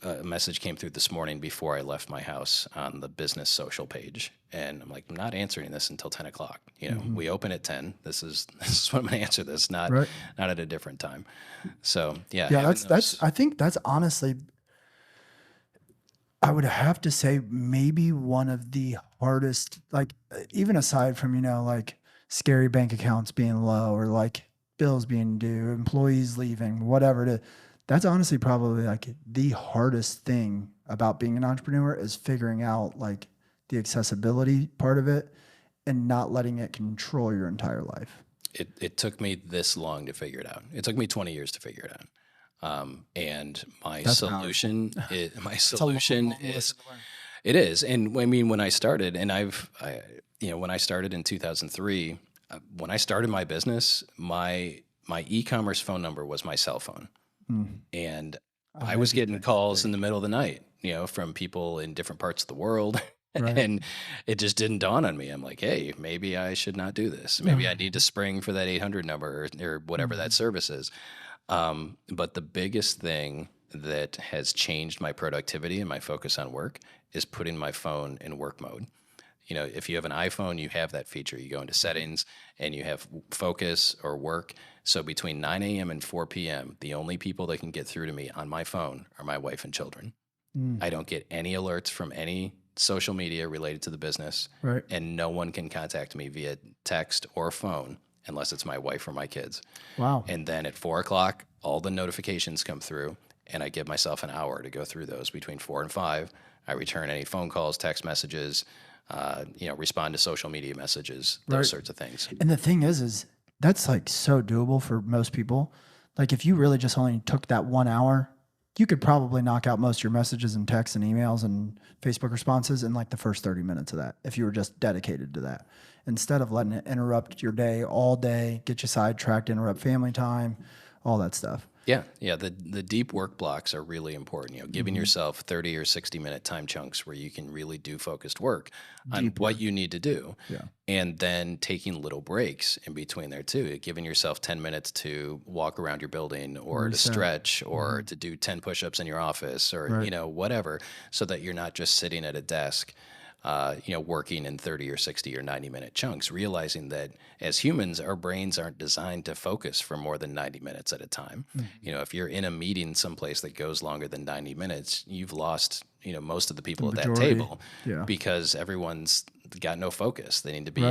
B: a message came through this morning before I left my house on the business social page. And I'm like, I'm not answering this until 10 o'clock. We open at 10. This is what I'm going to answer this, not at a different time. So,
A: I think that's honestly, I would have to say maybe one of the hardest, like even aside from, like scary bank accounts being low or like bills being due, employees leaving, whatever it is. That's honestly probably like the hardest thing about being an entrepreneur is figuring out like the accessibility part of it and not letting it control your entire life.
B: It took me this long to figure it out. It took me 20 years to figure it out. And my
A: That's
B: solution is,
A: It's a long lesson to learn.
B: it is. And I mean, when I started, and when I started in 2003, when I started my business, my e-commerce phone number was my cell phone. And I was getting calls in the middle of the night, from people in different parts of the world.
A: Right.
B: And it just didn't dawn on me. I'm like, hey, maybe I should not do this. Maybe I need to spring for that 800 number or whatever that service is. But the biggest thing that has changed my productivity and my focus on work is putting my phone in work mode. If you have an iPhone, you have that feature. You go into settings and you have focus or work. So between 9 a.m. and 4 p.m., the only people that can get through to me on my phone are my wife and children. I don't get any alerts from any social media related to the business.
A: Right.
B: And no one can contact me via text or phone unless it's my wife or my kids.
A: Wow.
B: And then at 4 o'clock, all the notifications come through, and I give myself an hour to go through those. Between 4 and 5, I return any phone calls, text messages, respond to social media messages, those sorts of things.
A: And the thing is that's like so doable for most people. Like if you really just only took that 1 hour, you could probably knock out most of your messages and texts and emails and Facebook responses in like the first 30 minutes of that, if you were just dedicated to that, instead of letting it interrupt your day all day, get you sidetracked, interrupt family time, all that stuff.
B: Yeah. The deep work blocks are really important. Giving yourself 30 or 60-minute time chunks where you can really do focused work on what you need to do.
A: Yeah.
B: And then taking little breaks in between there too. Giving yourself 10 minutes to walk around your building or to stretch or to do 10 push-ups in your office or, whatever, so that you're not just sitting at a desk working in 30 or 60 or 90-minute chunks, realizing that as humans, our brains aren't designed to focus for more than 90 minutes at a time. If you're in a meeting someplace that goes longer than 90 minutes, you've lost, most of the people at that table because everyone's got no focus. They need to be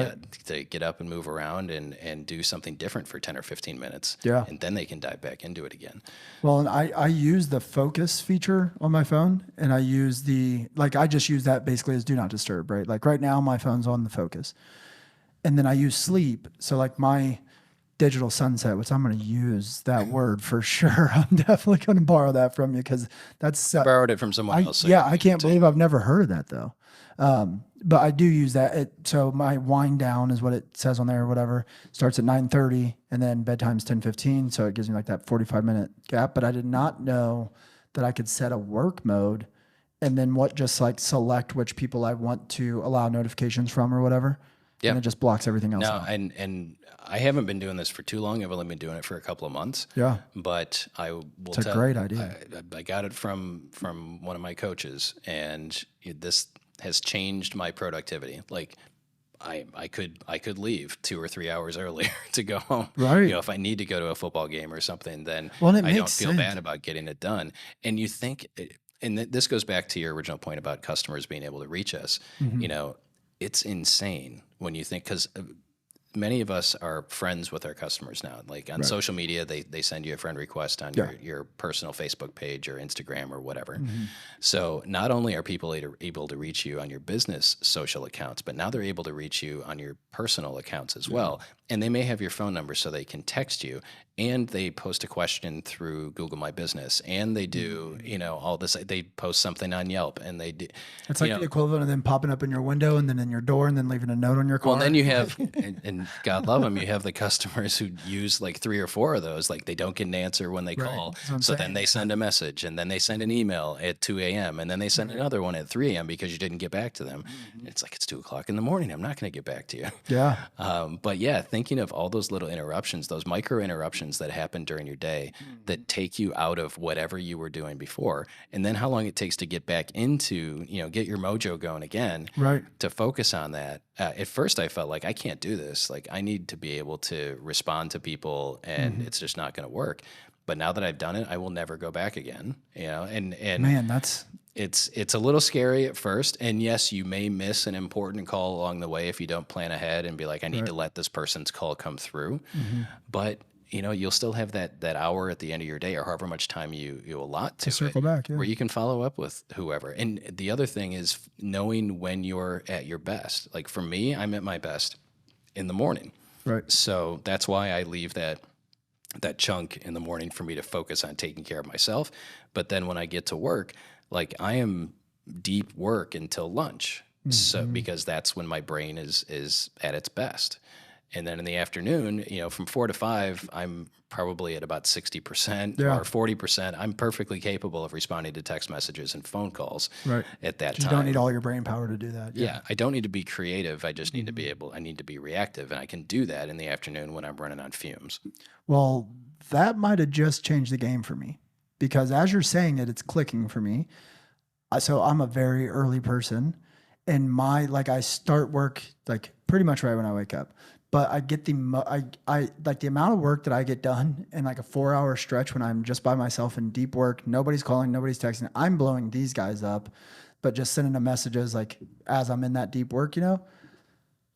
B: to get up and move around and do something different for 10 or 15 minutes.
A: Yeah.
B: And then they can dive back into it again.
A: Well, and I use the focus feature on my phone, and I use I just use that basically as do not disturb, right? Like right now my phone's on the focus. And then I use sleep. So like my digital sunset, which I'm going to use that word for sure. I'm definitely going to borrow that from you because that's...
B: I borrowed it from someone else. So
A: I can't believe I've never heard of that though. But I do use that. So my wind down is what it says on there or whatever. Starts at 9:30 and then bedtime's 10:15. So it gives me like that 45-minute gap. But I did not know that I could set a work mode and then just like select which people I want to allow notifications from or whatever. Yeah. And it just blocks everything else out.
B: And I haven't been doing this for too long. I've only been doing it for a couple of months.
A: Yeah.
B: But I will
A: It's a great idea.
B: I got it from one of my coaches, and this has changed my productivity. Like I could leave 2 or 3 hours earlier to go home.
A: Right.
B: If I need to go to a football game or something, then
A: Well,
B: I don't feel bad about getting it done. And you think, and this goes back to your original point about customers being able to reach us. It's insane when you think, because many of us are friends with our customers now. Like on social media, they send you a friend request on your personal Facebook page or Instagram or whatever. So not only are people able to reach you on your business social accounts, but now they're able to reach you on your personal accounts as well. And they may have your phone number so they can text you, and they post a question through Google My Business, and they do, all this. They post something on Yelp, and they do.
A: It's like the equivalent of them popping up in your window and then in your door and then leaving a note on your car.
B: Well, then you have, and God love them, you have the customers who use like 3 or 4 of those. Like they don't get an answer when they call. So then they send a message, and then they send an email at 2 a.m. and then they send another one at 3 a.m. because you didn't get back to them. It's like, it's 2 o'clock in the morning. I'm not going to get back to you.
A: Yeah.
B: But yeah, thinking of all those little interruptions, those micro interruptions that happen during your day that take you out of whatever you were doing before, and then how long it takes to get back into, get your mojo going again, to focus on that. At first I felt like I can't do this. Like I need to be able to respond to people, and it's just not going to work. But now that I've done it, I will never go back again, and
A: man,
B: it's a little scary at first. And yes, you may miss an important call along the way if you don't plan ahead and be like, I need to let this person's call come through. But you'll still have that hour at the end of your day, or however much time you allot to
A: circle
B: it,
A: back, yeah.
B: where you can follow up with whoever. And the other thing is knowing when you're at your best. Like for me, I'm at my best in the morning.
A: Right.
B: So that's why I leave that chunk in the morning for me to focus on taking care of myself. But then when I get to work, like I am deep work until lunch. So because that's when my brain is at its best. And then in the afternoon, from 4 to 5, I'm probably at about 60%
A: Yeah.
B: or 40%. I'm perfectly capable of responding to text messages and phone calls
A: Right.
B: at that
A: You
B: time.
A: don't need all your brain power to do that.
B: Yeah, I don't need to be creative. I just need to be I need to be reactive. And I can do that in the afternoon when I'm running on fumes.
A: Well, that might have just changed the game for me, because as you're saying it, it's clicking for me. So I'm a very early person, and I start work like pretty much right when I wake up. But I get I like the amount of work that I get done in like a 4-hour stretch when I'm just by myself in deep work. Nobody's calling, nobody's texting. I'm blowing these guys up, but just sending them messages like as I'm in that deep work,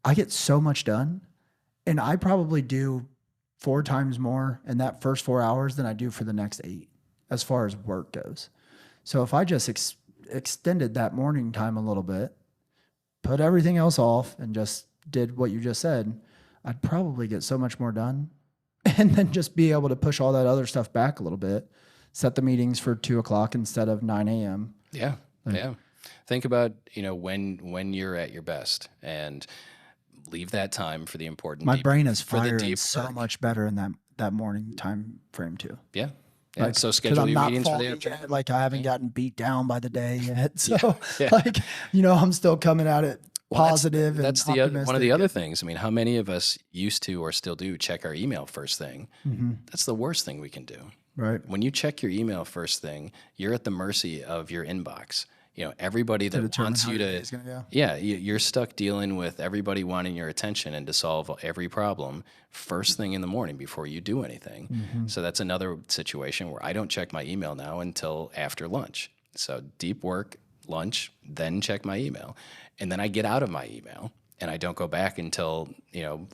A: I get so much done, and I probably do 4 times more in that first 4 hours than I do for the next 8 as far as work goes. So if I just extended that morning time a little bit, put everything else off, and just did what you just said, I'd probably get so much more done, and then just be able to push all that other stuff back a little bit, set the meetings for 2:00 instead of 9 a.m.
B: Yeah. Yeah. Think about, when you're at your best, and leave that time for the important.
A: My brain is
B: for the
A: firing
B: deep
A: so
B: work.
A: much better in that morning time frame too.
B: Yeah. Yeah.
A: Like,
B: So
A: 'cause
B: schedule
A: I'm
B: your
A: not
B: meetings for the
A: falling
B: afternoon.
A: yet, like I haven't gotten beat down by the day yet. So
B: Yeah.
A: I'm still coming at it positive and
B: That's
A: optimistic.
B: one of the other things. I mean, how many of us used to or still do check our email first thing? That's the worst thing we can do.
A: Right.
B: When you check your email first thing, you're at the mercy of your inbox. Everybody that wants you to, you're stuck dealing with everybody wanting your attention and to solve every problem first thing in the morning before you do anything. So that's another situation where I don't check my email now until after lunch. So deep work, lunch, then check my email. And then I get out of my email and I don't go back until,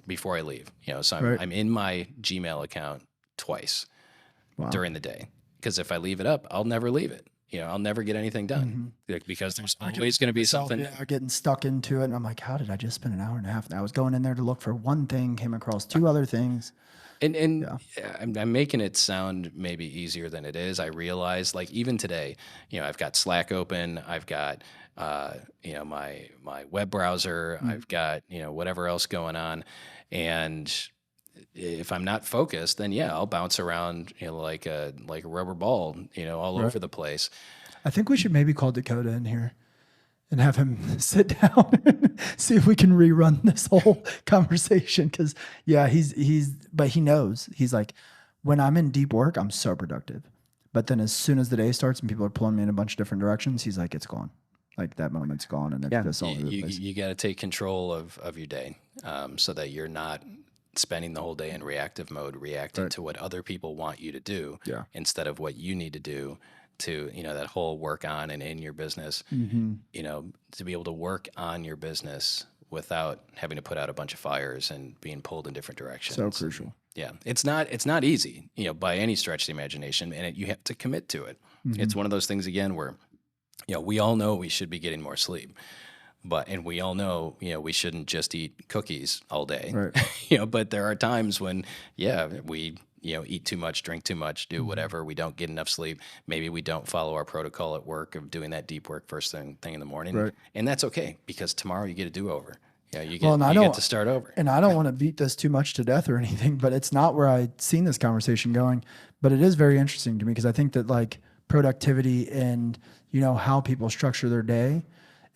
B: before I leave. So I'm in my Gmail account twice during the day. Because if I leave it up, I'll never leave it. I'll never get anything done because there's always going to be something.
A: Getting stuck into it, and I'm like, how did I just spend an hour and a half? I was going in there to look for one thing, came across 2 other things.
B: And I'm making it sound maybe easier than it is. I realize, like even today, I've got Slack open, I've got my web browser, I've got whatever else going on, and if I'm not focused, then I'll bounce around, like a rubber ball, all over the place.
A: I think we should maybe call Dakota in here and have him sit down and see if we can rerun this whole conversation. Because but he knows. He's like, when I'm in deep work, I'm so productive. But then as soon as the day starts and people are pulling me in a bunch of different directions, he's like, it's gone. Like that moment's gone, and it's just all over the place.
B: You got to take control of your day, so that you're not spending the whole day in reactive mode, reacting to what other people want you to do instead of what you need to do to, that whole work on and in your business, to be able to work on your business without having to put out a bunch of fires and being pulled in different directions.
A: So crucial.
B: Yeah. It's not easy, by any stretch of the imagination, and you have to commit to it. It's one of those things again where, we all know we should be getting more sleep. And we all know, we shouldn't just eat cookies all day,
A: right.
B: But there are times when, we, eat too much, drink too much, do whatever. We don't get enough sleep. Maybe we don't follow our protocol at work of doing that deep work first thing in the morning.
A: Right.
B: And that's okay, because tomorrow you get a do-over. You get to start over.
A: And I don't want to beat this too much to death or anything, but it's not where I'd seen this conversation going. But it is very interesting to me, because I think that like productivity and, how people structure their day,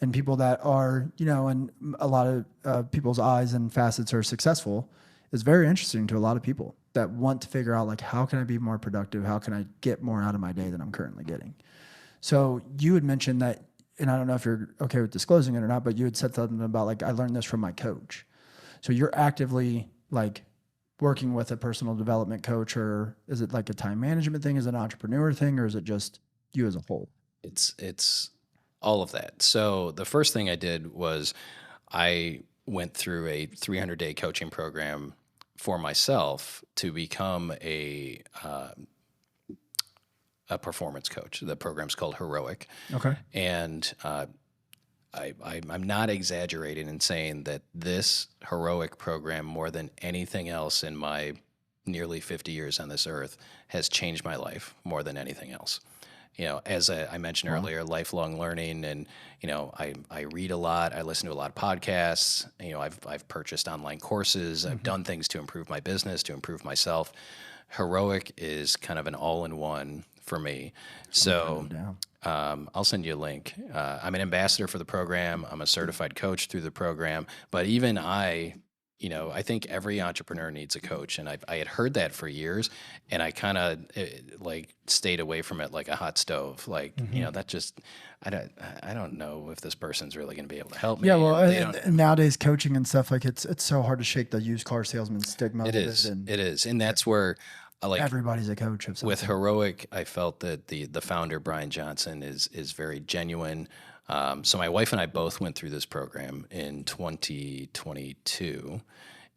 A: and people that are, in a lot of people's eyes and facets are successful, is very interesting to a lot of people that want to figure out, like, how can I be more productive? How can I get more out of my day than I'm currently getting? So you had mentioned that, and I don't know if you're okay with disclosing it or not, but you had said something about, like, I learned this from my coach. So you're actively, like, working with a personal development coach, or is it like a time management thing? Is it an entrepreneur thing, or is it just you as a whole?
B: It's all of that. So the first thing I did was I went through a 300-day coaching program for myself to become a performance coach. The program's called Heroic.
A: Okay.
B: And I'm not exaggerating in saying that this Heroic program, more than anything else in my nearly 50 years on this earth, has changed my life more than anything else. As I mentioned earlier, lifelong learning, and I read a lot. I listen to a lot of podcasts. I've purchased online courses. I've done things to improve my business, to improve myself. Heroic is kind of an all-in-one for me. So I'll send you a link. I'm an ambassador for the program. I'm a certified coach through the program. But even I think every entrepreneur needs a coach, and I had heard that for years, and I kind of stayed away from it like a hot stove. That just I don't know if this person's really going to be able to help me.
A: Yeah, well, and nowadays coaching and stuff, like it's so hard to shake the used car salesman stigma.
B: It is, and that's where
A: everybody's a coach of something.
B: With Heroic, I felt that the founder, Brian Johnson, is very genuine. So my wife and I both went through this program in 2022,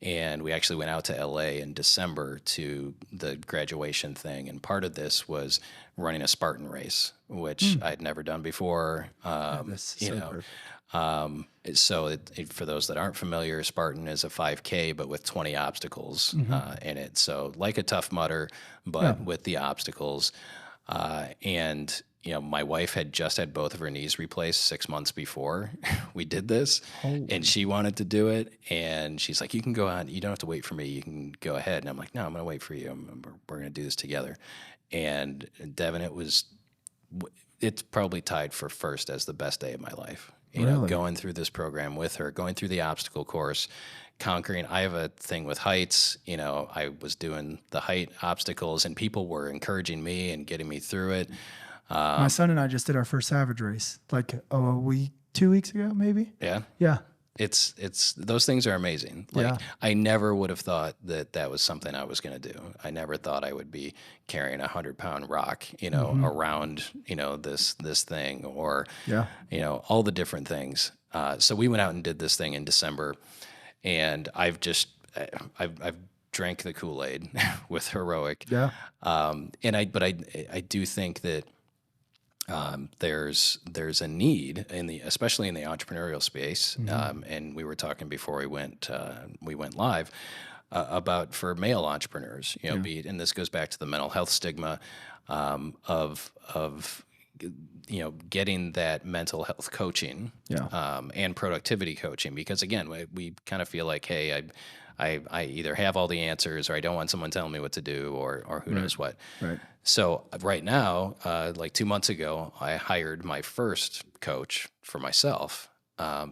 B: and we actually went out to LA in December to the graduation thing. And part of this was running a Spartan race, which I'd never done before. So for those that aren't familiar, Spartan is a 5K, but with 20 obstacles in it. So like a Tough Mudder, but with the obstacles. And my wife had just had both of her knees replaced 6 months before we did this, and she wanted to do it. And she's like, "You can go on. You don't have to wait for me. You can go ahead." And I'm like, "No, I'm going to wait for you. We're going to do this together." And Devin, it's probably tied for first as the best day of my life. Going through this program with her, going through the obstacle course, conquering. I have a thing with heights. I was doing the height obstacles, and people were encouraging me and getting me through it.
A: My son and I just did our first Savage race, 2 weeks ago, maybe.
B: Yeah.
A: Yeah.
B: It's those things are amazing. I never would have thought that was something I was going to do. I never thought I would be carrying 100-pound rock, around, this thing, or, all the different things. So we went out and did this thing in December, and I've drank the Kool-Aid with Heroic.
A: Yeah.
B: But I do think that there's a need especially in the entrepreneurial space. And we were talking before we went live about for male entrepreneurs, and this goes back to the mental health stigma of getting that mental health coaching and productivity coaching, because again, we kind of feel like, hey, I either have all the answers, or I don't want someone telling me what to do, or who knows what.
A: Right.
B: So right now, 2 months ago, I hired my first coach for myself,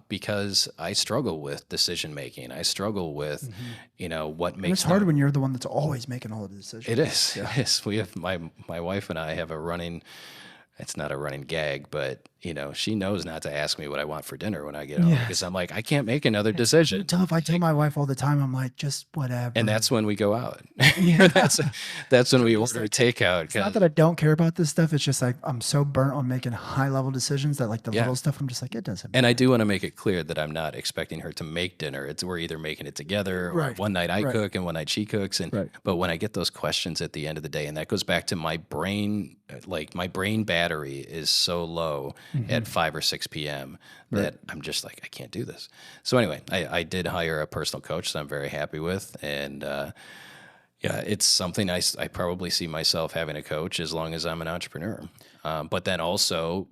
B: because I struggle with decision making. I struggle with, what makes.
A: And it's hard when you're the one that's always making all the decisions.
B: It is. Yeah. It is. We have my wife and I have a running. It's not a running gag, but she knows not to ask me what I want for dinner when I get home, because I'm like, I can't make another decision.
A: Tough. I tell my wife all the time, I'm like, just whatever.
B: And that's when we go out. That's when we order takeout.
A: It's not that I don't care about this stuff. It's just like I'm so burnt on making high level decisions that the little stuff, I'm just like, it doesn't matter.
B: And I do want to make it clear that I'm not expecting her to make dinner. We're either making it together, or one night I cook and one night she cooks. But when I get those questions at the end of the day, and that goes back to my brain, my brain battery is so low at 5 or 6 p.m. that I'm just like, I can't do this. So anyway, I did hire a personal coach that I'm very happy with. And it's something I probably see myself having a coach as long as I'm an entrepreneur. But then also,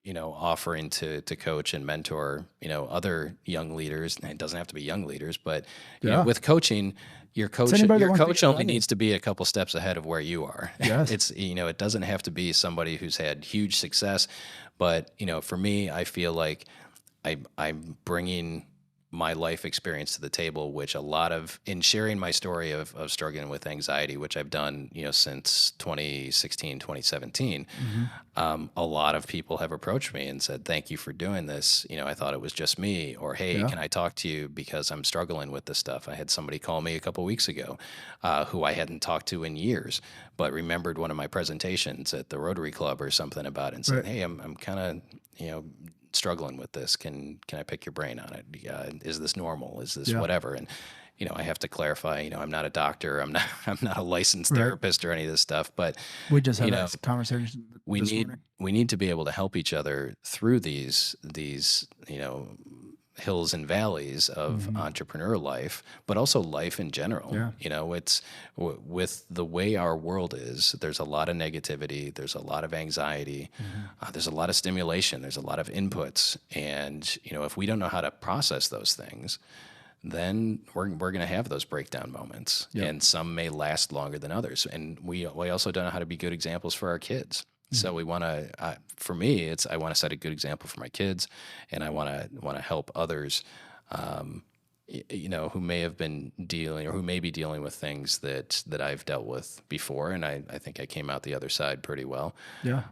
B: offering to coach and mentor, other young leaders. And it doesn't have to be young leaders, but with coaching, your coach only needs to be a couple steps ahead of where you are.
A: Yes.
B: It's, it doesn't have to be somebody who's had huge success, but, for me, I feel like I'm bringing my life experience to the table, which in sharing my story of struggling with anxiety, which I've done, since 2016, 2017, a lot of people have approached me and said, thank you for doing this. I thought it was just me, or, hey, can I talk to you because I'm struggling with this stuff? I had somebody call me a couple weeks ago, who I hadn't talked to in years, but remembered one of my presentations at the Rotary Club or something about it, and said, hey, I'm kind of, struggling with this. Can I pick your brain on it? Is this normal? Is this whatever? I have to clarify, I'm not a doctor, I'm not a licensed
A: Right.
B: therapist or any of this stuff, but
A: We just had
B: you know,
A: that conversation
B: we
A: this
B: need
A: morning.
B: we need to be able to help each other through these hills and valleys of entrepreneur life, but also life in general.
A: Yeah.
B: It's with the way our world is, there's a lot of negativity, there's a lot of anxiety, there's a lot of stimulation, there's a lot of inputs. And, if we don't know how to process those things, then we're going to have those breakdown moments.
A: Yep.
B: And some may last longer than others. And we also don't know how to be good examples for our kids. So we want to, for me, I want to set a good example for my kids, and I want to help others, who may have been dealing or who may be dealing with things that I've dealt with before, and I think I came out the other side pretty well.
A: Yeah.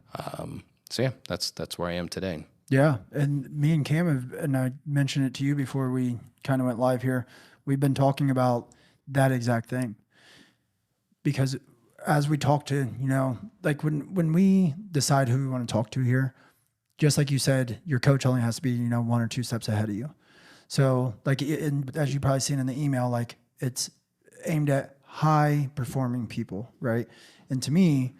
B: So yeah, that's where I am today.
A: Yeah. And me and Cam and I mentioned it to you before we kind of went live here. We've been talking about that exact thing, because as we talk to, like when we decide who we want to talk to here, just like you said, your coach only has to be, 1 or 2 steps ahead of you. So like, as you probably seen in the email, like it's aimed at high performing people, right? And to me,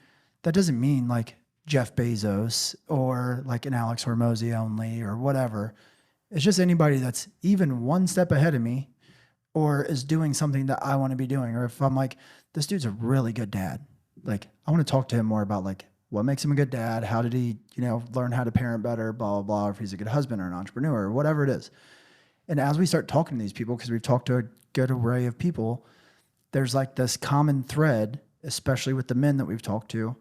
A: that doesn't mean like Jeff Bezos or like an Alex Hormozy only or whatever. It's just anybody that's even 1 step ahead of me or is doing something that I want to be doing. Or if I'm like, this dude's a really good dad, like I want to talk to him more about like what makes him a good dad. How did he, learn how to parent better, blah, blah, blah. Or if he's a good husband or an entrepreneur or whatever it is. And as we start talking to these people, because we've talked to a good array of people, there's like this common thread, especially with the men that we've talked to,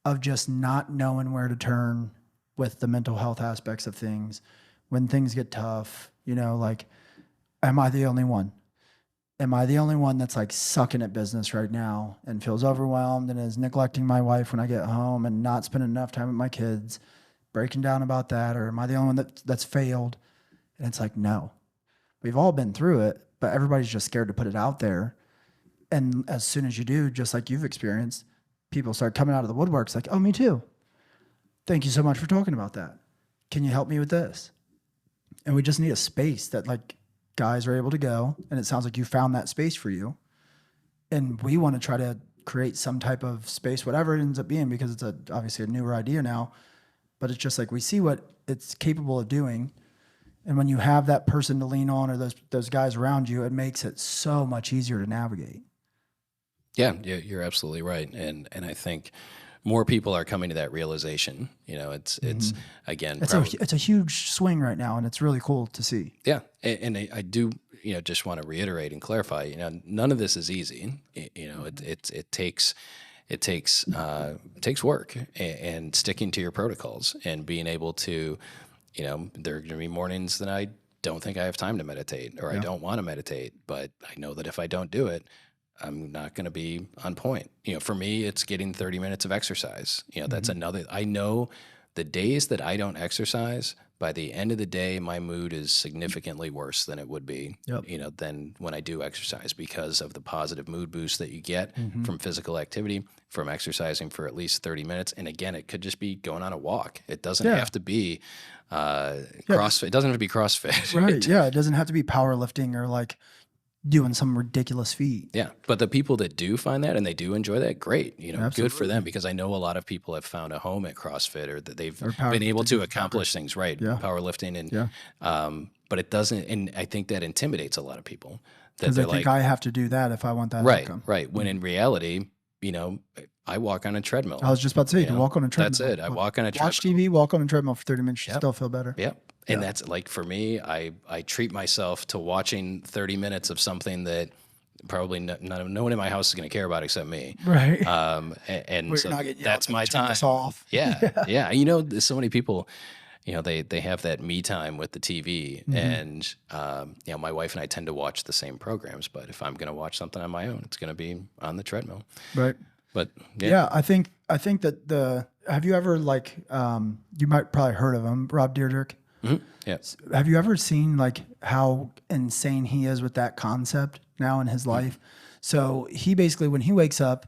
A: of just not knowing where to turn with the mental health aspects of things. When things get tough, like, am I the only one? Am I the only one that's like sucking at business right now and feels overwhelmed and is neglecting my wife when I get home and not spending enough time with my kids, breaking down about that? Or am I the only one that's failed? And it's like, no, we've all been through it, but everybody's just scared to put it out there. And as soon as you do, just like you've experienced, people start coming out of the woodworks like, oh, me too. Thank you so much for talking about that. Can you help me with this? And we just need a space that like guys are able to go. And it sounds like you found that space for you. And we want to try to create some type of space, whatever it ends up being, because it's obviously a newer idea now, but it's just like, we see what it's capable of doing. And when you have that person to lean on or those guys around you, it makes it so much easier to navigate.
B: Yeah, you're absolutely right. And I think more people are coming to that realization. It's again,
A: it's a huge swing right now, and it's really cool to see.
B: Yeah, and I do just want to reiterate and clarify. None of this is easy. It takes work and sticking to your protocols and being able to, there are going to be mornings that I don't think I have time to meditate or I don't want to meditate, but I know that if I don't do it, I'm not going to be on point. For me, it's getting 30 minutes of exercise. That's another. I know the days that I don't exercise, by the end of the day, my mood is significantly worse than it would be, than when I do exercise, because of the positive mood boost that you get from physical activity, from exercising for at least 30 minutes. And again, it could just be going on a walk. It doesn't have to be CrossFit. It doesn't have to be CrossFit.
A: Right. Yeah. It doesn't have to be powerlifting or like doing some ridiculous feat.
B: Yeah. But the people that do find that and they do enjoy that, great.
A: Absolutely.
B: Good for them, because I know a lot of people have found a home at CrossFit or that they've been able to accomplish things, right?
A: Yeah.
B: Powerlifting and but it doesn't, and I think that intimidates a lot of people.
A: Because they think I have to do that if I want that outcome.
B: Right. When in reality, I walk on a treadmill.
A: I was just about to say, you can walk on a treadmill.
B: That's it. I walk on a treadmill.
A: Watch TV, walk on a treadmill for 30 minutes, you still feel better.
B: Yep. And that's like, for me, I treat myself to watching 30 minutes of something that probably no one in my house is going to care about except me.
A: Right.
B: And so that's my time.
A: This off.
B: Yeah. There's so many people, they have that me time with the TV, and my wife and I tend to watch the same programs, but if I'm going to watch something on my own, it's going to be on the treadmill.
A: Right.
B: But
A: I think that have you ever you might probably heard of him, Rob Dyrdek?
B: Mm-hmm. Yeah.
A: Have you ever seen like how insane he is with that concept now in his life? So he basically, when he wakes up,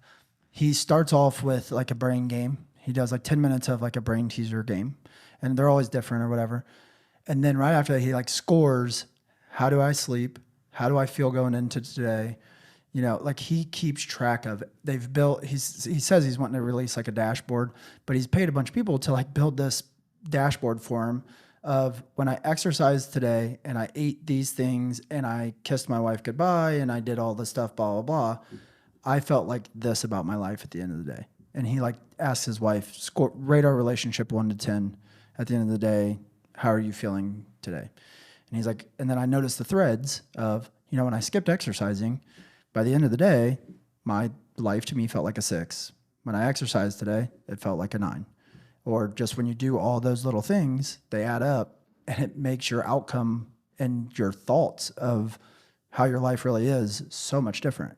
A: he starts off with like a brain game. He does like 10 minutes of like a brain teaser game, and they're always different or whatever. And then right after that, he like scores, how do I sleep? How do I feel going into today? You know, like he keeps track of, they've built, he says he's wanting to release like a dashboard, but he's paid a bunch of people to like build this dashboard for him of when I exercised today and I ate these things and I kissed my wife goodbye and I did all this stuff, blah, blah, blah. I felt like this about my life at the end of the day. And he like asks his wife, rate our relationship 1 to 10 at the end of the day. How are you feeling today? And he's like, and then I noticed the threads of, you know, when I skipped exercising, by the end of the day, my life to me felt like a 6. When I exercised today, it felt like a 9. Or just when you do all those little things, they add up and it makes your outcome and your thoughts of how your life really is so much different.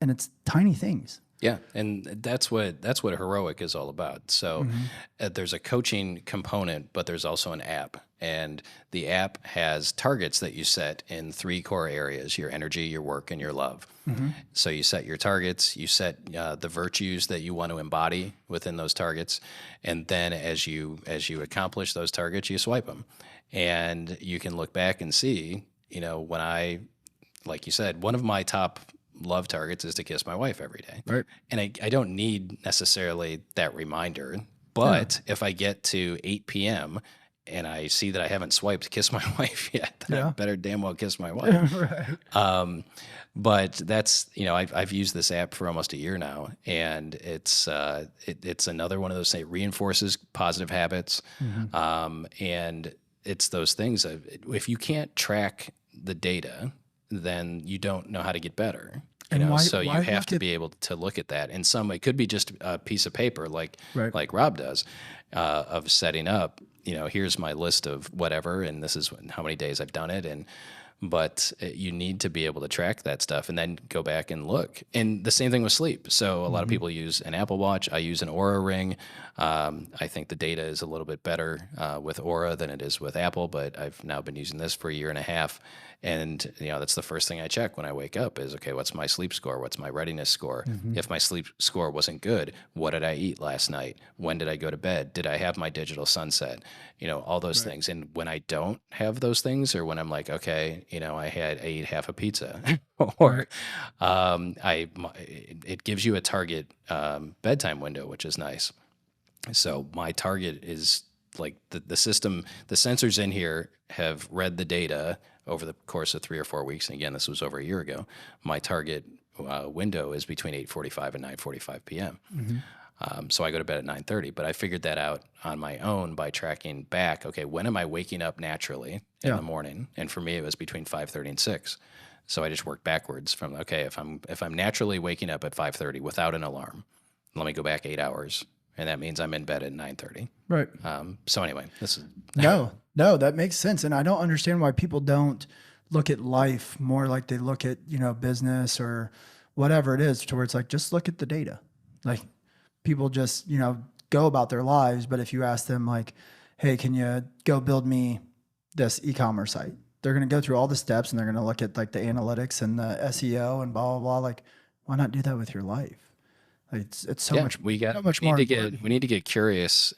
A: And it's tiny things.
B: Yeah, and that's what Heroic is all about. So there's a coaching component, but there's also an app. And the app has targets that you set in 3 core areas: your energy, your work, and your love. So you set your targets, you set the virtues that you want to embody within those targets, and then as you accomplish those targets, you swipe them. And you can look back and see, you know, when like you said, one of my top love targets is to kiss my wife every day.
A: Right.
B: And I don't need necessarily that reminder, but if I get to 8 p.m. and I see that I haven't swiped kiss my wife yet, then I better damn well kiss my wife.
A: Right.
B: But that's, you know, I've used this app for almost a year now, and it's another one of those things. It reinforces positive habits. And it's those things of, if you can't track the data, then you don't know how to get better. So you have to be able to look at that. And it could be just a piece of paper like Rob does, of setting up, you know, here's my list of whatever, and this is how many days I've done it. But you need to be able to track that stuff and then go back and look. And the same thing with sleep. So a lot of people use an Apple Watch. I use an Oura Ring. I think the data is a little bit better with Oura than it is with Apple, but I've now been using this for a year and a half. And, you know, that's the first thing I check when I wake up is, okay, what's my sleep score? What's my readiness score? If my sleep score wasn't good, what did I eat last night? When did I go to bed? Did I have my digital sunset? You know, all those things. And when I don't have those things, or when I'm like, okay, you know, I ate half a pizza, or it gives you a target bedtime window, which is nice. So my target is like the system, the sensors in here have read the data over the course of 3 or 4 weeks. And again, this was over a year ago. My target window is between 8:45 and 9:45 p.m. So I go to bed at 9:30, but I figured that out on my own by tracking back. Okay, when am I waking up naturally in the morning? And for me, it was between 5:30 and 6. So I just worked backwards from, okay, if I'm naturally waking up at 5:30 without an alarm, let me go back 8 hours, and that means I'm in bed at 9:30.
A: Right.
B: So anyway, this is
A: no, that makes sense, and I don't understand why people don't look at life more like they look at, you know, business or whatever it is, to where it's like, just look at the data. Like, people just, you know, go about their lives, but if you ask them like, hey, can you go build me this e-commerce site? They're going to go through all the steps and they're going to look at like the analytics and the SEO and blah, blah, blah. Like, why not do that with your life? Like, it's so much, so much more.
B: We need to get curious.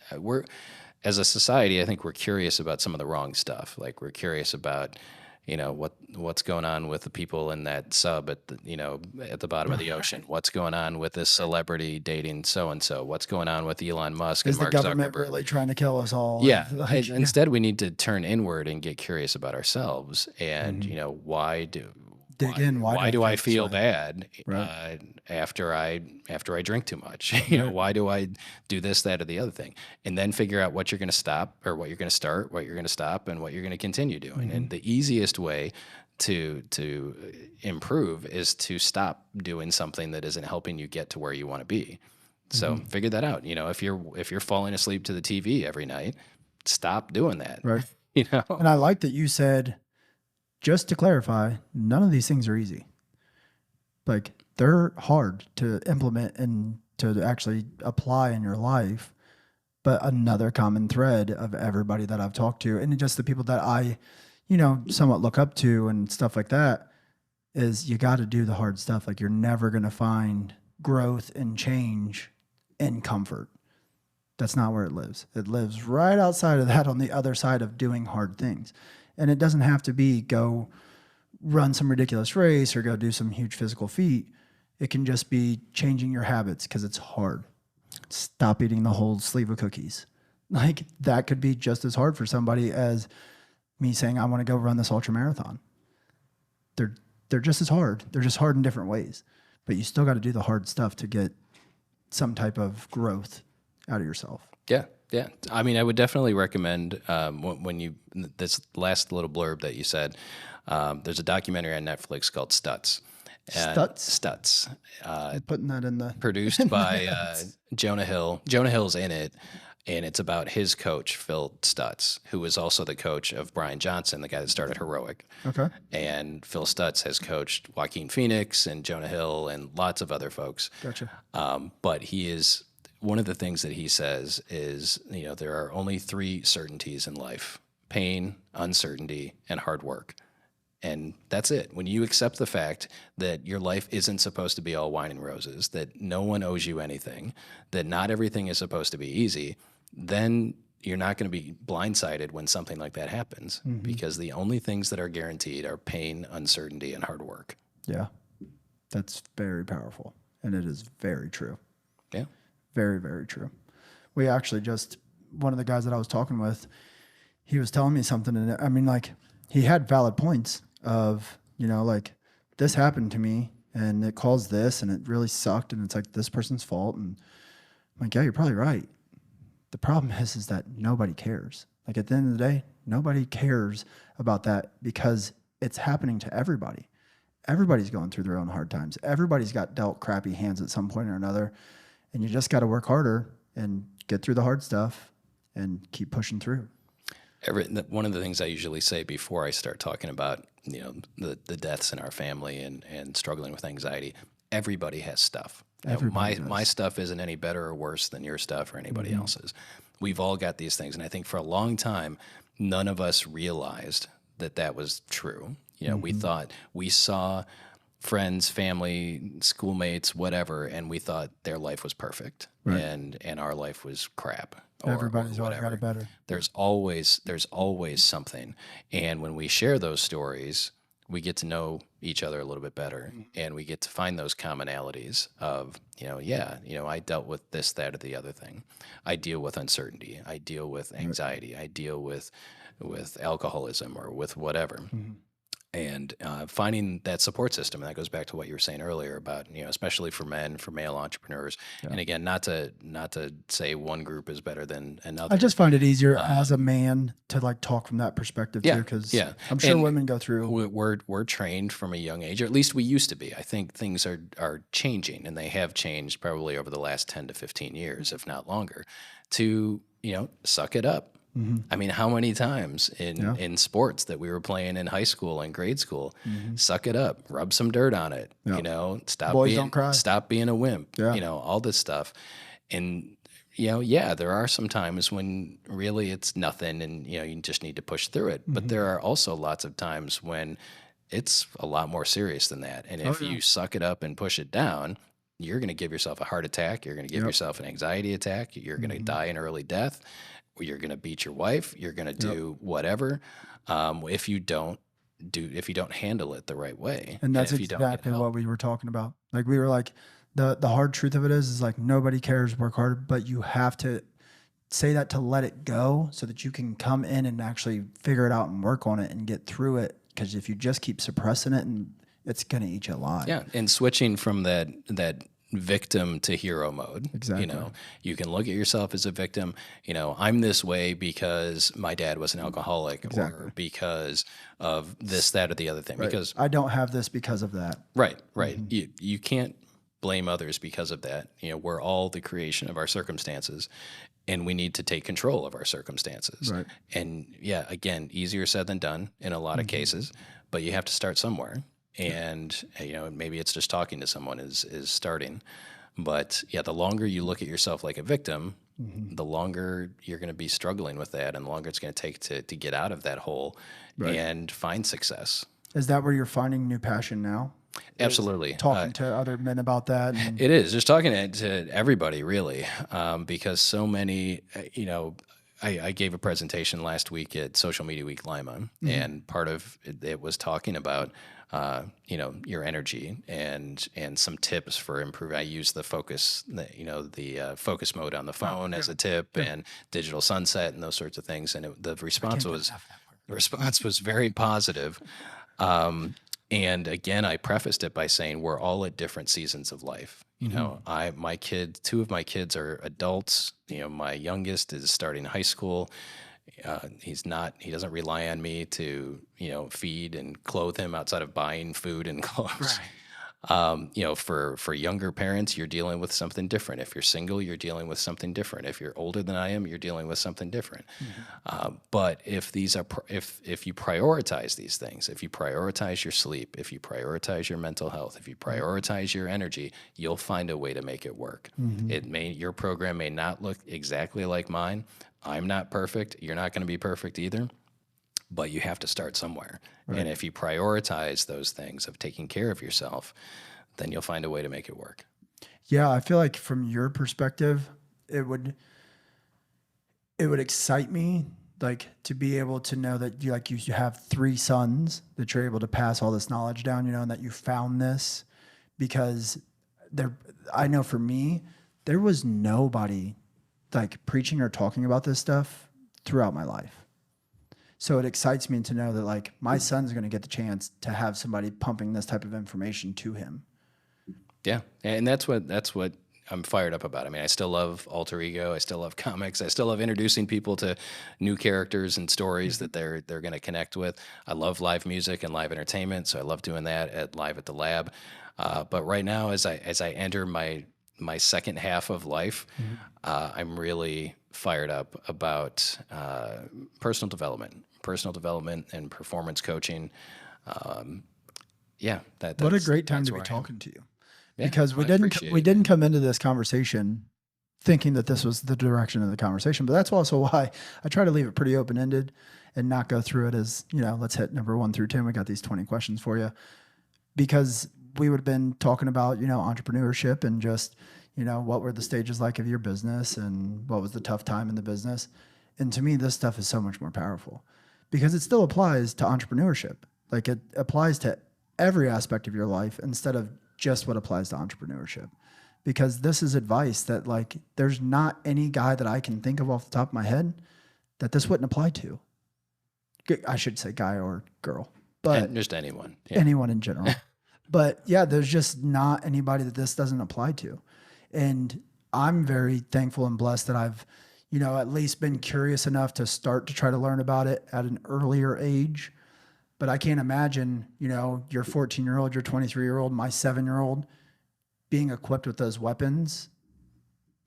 B: As a society, I think we're curious about some of the wrong stuff. Like, we're curious about, you know, what's going on with the people in that sub at the, you know, at the bottom of the ocean. What's going on with this celebrity dating so and so? What's going on with Elon Musk and Mark Zuckerberg? Is the government
A: really trying to kill us all?
B: Yeah. Instead, we need to turn inward and get curious about ourselves. And you know, why do I feel bad after I drink too much? You know, why do I do this, that, or the other thing? And then figure out what you're going to stop, or what you're going to start, what you're going to stop, and what you're going to continue doing. And the easiest way to improve is to stop doing something that isn't helping you get to where you want to be. So figure that out. You know, if you're falling asleep to the TV every night, stop doing that.
A: Right.
B: You know.
A: And I like that you said, just to clarify, none of these things are easy. Like, they're hard to implement and to actually apply in your life. But another common thread of everybody that I've talked to, and just the people that I, you know, somewhat look up to and stuff like that, is you got to do the hard stuff. Like, you're never going to find growth and change in comfort. That's not where it lives. It lives right outside of that, on the other side of doing hard things. And it doesn't have to be go run some ridiculous race or go do some huge physical feat. It can just be changing your habits because it's hard. Stop eating the whole sleeve of cookies. Like that could be just as hard for somebody as me saying, I want to go run this ultra marathon. They're just as hard. They're just hard in different ways, but you still got to do the hard stuff to get some type of growth out of yourself.
B: Yeah. Yeah. I mean, I would definitely recommend when you, this last little blurb that you said, there's a documentary on Netflix called Stutz. Stutz.
A: I'm putting that in the
B: produced by Jonah Hill. Jonah Hill's in it, and it's about his coach, Phil Stutz, who was also the coach of Brian Johnson, the guy that started Heroic.
A: Okay.
B: And Phil Stutz has coached Joaquin Phoenix and Jonah Hill and lots of other folks.
A: Gotcha.
B: But he is, one of the things that he says is, there are only 3 certainties in life: pain, uncertainty, and hard work. And that's it. When you accept the fact that your life isn't supposed to be all wine and roses, that no one owes you anything, that not everything is supposed to be easy, then you're not going to be blindsided when something like that happens, because the only things that are guaranteed are pain, uncertainty, and hard work.
A: Yeah. That's very powerful. And it is very true.
B: Yeah.
A: Very, very true. We actually just, one of the guys that I was talking with, he was telling me something. And I mean, like, he had valid points of, like, this happened to me and it caused this and it really sucked and it's like this person's fault. And I'm like, yeah, you're probably right. The problem is that nobody cares. Like at the end of the day, nobody cares about that because it's happening to everybody. Everybody's going through their own hard times. Everybody's got dealt crappy hands at some point or another. And you just got to work harder and get through the hard stuff and keep pushing through.
B: One of the things I usually say before I start talking about, the deaths in our family and struggling with anxiety, everybody has stuff. My stuff isn't any better or worse than your stuff or anybody else's. We've all got these things. And I think for a long time, none of us realized that was true. We thought, we saw friends, family, schoolmates, whatever, and we thought their life was perfect, right, and our life was crap.
A: Everybody's always got it better.
B: There's always something, and when we share those stories, we get to know each other a little bit better, and we get to find those commonalities of, I dealt with this, that, or the other thing. I deal with uncertainty. I deal with anxiety. I deal with alcoholism or with whatever. And finding that support system, and that goes back to what you were saying earlier about, especially for men, for male entrepreneurs. Yeah. And again, not to say one group is better than another.
A: I just find it easier as a man to like talk from that perspective too, because I'm sure women go through.
B: We're trained from a young age, or at least we used to be. I think things are changing, and they have changed probably over the last 10 to 15 years, if not longer, to suck it up. I mean, how many times in sports that we were playing in high school and grade school, suck it up, rub some dirt on it, stop being a wimp, all this stuff. And, there are some times when really it's nothing and, you just need to push through it. But there are also lots of times when it's a lot more serious than that. And if you suck it up and push it down, you're going to give yourself a heart attack. You're going to give yourself an anxiety attack. You're going to die an early death. You're going to beat your wife. You're going to do whatever if you don't handle it the right way.
A: And that's exactly what we were talking about. Like we were like, the hard truth of it is like nobody cares, work hard, but you have to say that to let it go so that you can come in and actually figure it out and work on it and get through it. Because if you just keep suppressing it, and it's going to eat you alive.
B: Yeah, and switching from that victim to hero mode.
A: Exactly.
B: You can look at yourself as a victim. I'm this way because my dad was an alcoholic, or because of this, that, or the other thing.
A: Right.
B: Because
A: I don't have this because of that.
B: Right. You can't blame others because of that. We're all the creation of our circumstances, and we need to take control of our circumstances.
A: Right.
B: And again, easier said than done in a lot of cases, but you have to start somewhere. And, maybe it's just talking to someone is starting. But, the longer you look at yourself like a victim, the longer you're going to be struggling with that, and the longer it's going to take to get out of that hole and find success.
A: Is that where you're finding new passion now?
B: Absolutely.
A: Talking to other men about that?
B: It is. Just talking to everybody, really, because so many, I gave a presentation last week at Social Media Week Lima, and part of it was talking about your energy and some tips for improving. I use the focus, the focus mode on the phone as a tip, and digital sunset and those sorts of things. And the response was very positive. And again, I prefaced it by saying we're all at different seasons of life. Two of my kids are adults. My youngest is starting high school. He doesn't rely on me to, feed and clothe him outside of buying food and clothes. For younger parents, you're dealing with something different. If you're single, you're dealing with something different. If you're older than I am, you're dealing with something different. But if you prioritize these things, if you prioritize your sleep, if you prioritize your mental health, if you prioritize your energy, you'll find a way to make it work. Your program may not look exactly like mine. I'm not perfect. You're not going to be perfect either. But you have to start somewhere. Right. And if you prioritize those things of taking care of yourself, then you'll find a way to make it work.
A: Yeah, I feel like from your perspective, it would excite me, like, to be able to know that you have 3 sons, that you're able to pass all this knowledge down, and that you found this, because I know for me, there was nobody like preaching or talking about this stuff throughout my life. So it excites me to know that like my son's going to get the chance to have somebody pumping this type of information to him.
B: Yeah. And that's what I'm fired up about. I mean, I still love alter ego. I still love comics. I still love introducing people to new characters and stories that they're going to connect with. I love live music and live entertainment. So I love doing that at Live at the Lab. But right now, as I enter my second half of life, I'm really fired up about personal development and performance coaching.
A: What a great time to be talking to you, because we didn't come into this conversation thinking that this was the direction of the conversation, but that's also why I try to leave it pretty open-ended and not go through it as, let's hit number 1 through 10. We got these 20 questions for you, because we would have been talking about, entrepreneurship and just, what were the stages like of your business and what was the tough time in the business. And to me, this stuff is so much more powerful because it still applies to entrepreneurship. Like, it applies to every aspect of your life instead of just what applies to entrepreneurship. Because this is advice that, like, there's not any guy that I can think of off the top of my head that this wouldn't apply to. I should say guy or girl, but
B: just anyone.
A: Yeah. Anyone in general. But yeah, there's just not anybody that this doesn't apply to. And I'm very thankful and blessed that I've, at least been curious enough to start to try to learn about it at an earlier age. But I can't imagine, your 14-year-old, your 23-year-old, my 7-year-old being equipped with those weapons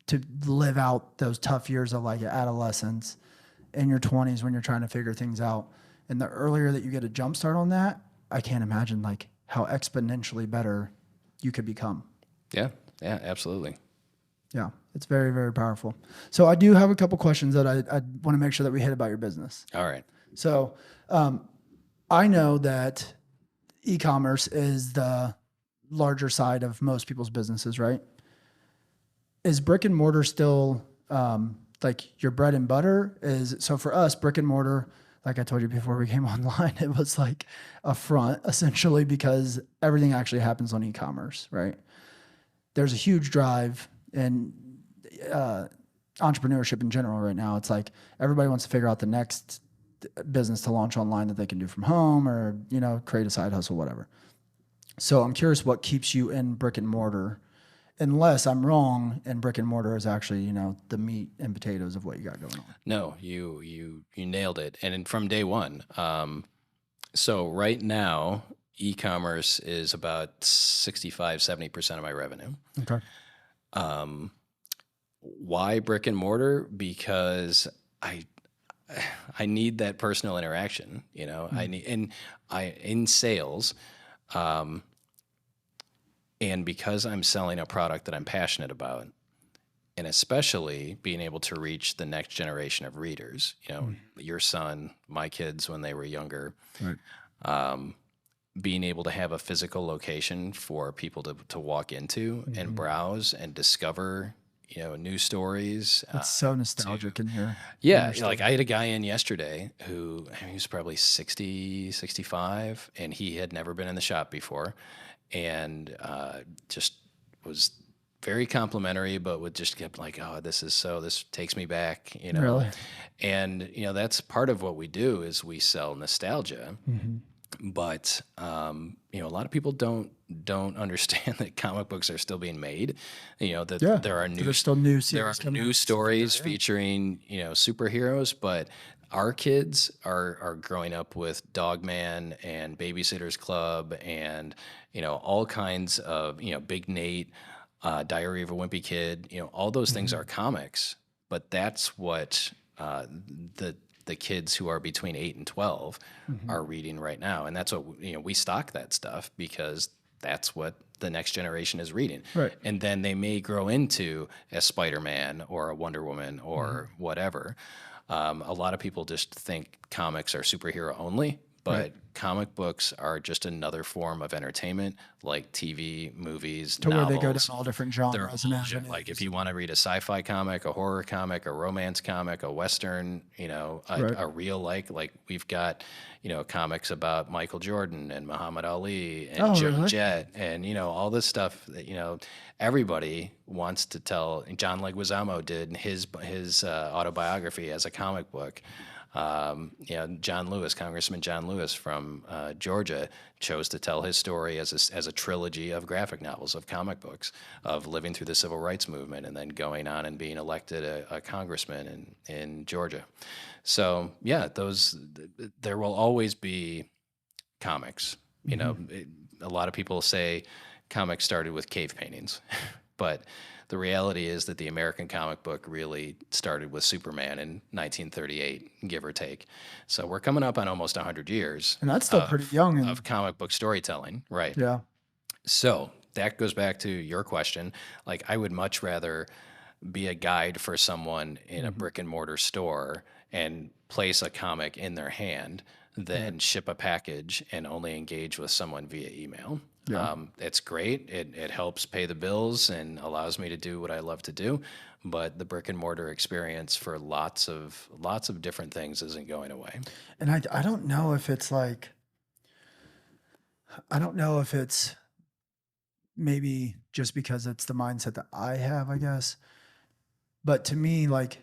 A: to live out those tough years of like adolescence in your 20s when you're trying to figure things out. And the earlier that you get a jump start on that, I can't imagine like how exponentially better you could become.
B: Yeah, absolutely.
A: Yeah, it's very, very powerful. So I do have a couple questions that I want to make sure that we hit about your business.
B: All right.
A: So I know that e-commerce is the larger side of most people's businesses, right? Is brick and mortar still like your bread and butter? So for us, brick and mortar, like I told you before we came online, it was like a front essentially because everything actually happens on e-commerce, right? There's a huge drive in entrepreneurship in general right now. It's like everybody wants to figure out the next business to launch online that they can do from home or, create a side hustle, whatever. So I'm curious what keeps you in brick and mortar, unless I'm wrong and brick and mortar is actually, the meat and potatoes of what you got going on.
B: No, you nailed it. And from day one. So right now, e-commerce is about 65-70% of my revenue.
A: Okay.
B: Why brick and mortar? Because I need that personal interaction, I need, in sales, and because I'm selling a product that I'm passionate about, and especially being able to reach the next generation of readers, your son, my kids when they were younger, right. Being able to have a physical location for people to walk into and browse and discover, new stories.
A: It's so nostalgic in here.
B: Yeah, like I had a guy in yesterday who, I mean, he was probably 60, 65, and he had never been in the shop before, and just was very complimentary, but would just kept like, oh, this takes me back,
A: Really?
B: And that's part of what we do is we sell nostalgia.
A: Mm-hmm.
B: But a lot of people don't understand that comic books are still being made. That there are
A: there's still new
B: there are
A: series coming
B: new
A: out.
B: stories featuring superheroes, but our kids are growing up with Dogman and Babysitter's Club and all kinds of Big Nate, Diary of a Wimpy Kid. All those things are comics, but that's what the kids who are between 8 and 12 are reading right now. And that's what, we stock that stuff because that's what the next generation is reading.
A: Right.
B: And then they may grow into a Spider-Man or a Wonder Woman or whatever. A lot of people just think comics are superhero only, but comic books are just another form of entertainment, like TV, movies,
A: To
B: novels.
A: where they go down all different genres and avenues.
B: Like if you want to read a sci-fi comic, a horror comic, a romance comic, a western, a real like we've got, comics about Michael Jordan and Muhammad Ali and Joan Jett and all this stuff that everybody wants to tell. John Leguizamo did his autobiography as a comic book. John Lewis, Congressman John Lewis from Georgia, chose to tell his story as a trilogy of graphic novels, of comic books, of living through the civil rights movement and then going on and being elected a congressman in Georgia. So yeah, there will always be comics. A lot of people say comics started with cave paintings, but the reality is that the American comic book really started with Superman in 1938, give or take. So we're coming up on almost 100 years.
A: And that's still pretty young.
B: Of comic book storytelling, right?
A: Yeah.
B: So that goes back to your question. Like, I would much rather be a guide for someone in a brick and mortar store and place a comic in their hand than ship a package and only engage with someone via email.
A: Yeah.
B: It's great. It helps pay the bills and allows me to do what I love to do. But the brick and mortar experience for lots of different things isn't going away.
A: And I don't know if it's like, I don't know if it's maybe just because it's the mindset that I have, I guess. But to me, like,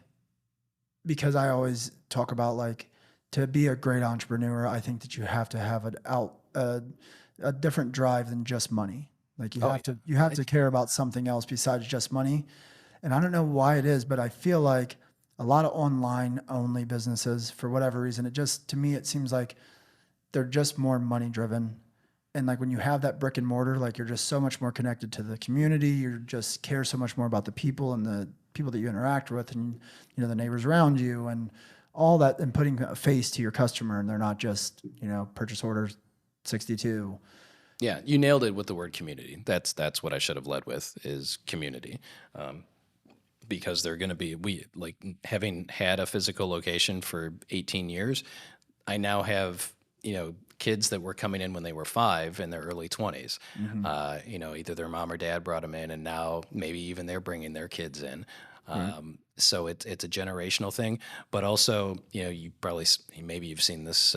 A: because I always talk about like, to be a great entrepreneur, I think that you have to have a different drive than just money. Like you have to care about something else besides just money. And I don't know why it is, but I feel like a lot of online only businesses, for whatever reason, to me, it seems like they're just more money driven. And like when you have that brick and mortar, like you're just so much more connected to the community. You just care so much more about the people and the people that you interact with and, the neighbors around you and all that, and putting a face to your customer. And they're not just, purchase orders 62.
B: Yeah, you nailed it with the word community. That's what I should have led with, is community. Because they're going to be, having had a physical location for 18 years, I now have, kids that were coming in when they were 5 in their early 20s. Either their mom or dad brought them in, and now maybe even they're bringing their kids in. So it's a generational thing, but also, maybe you've seen this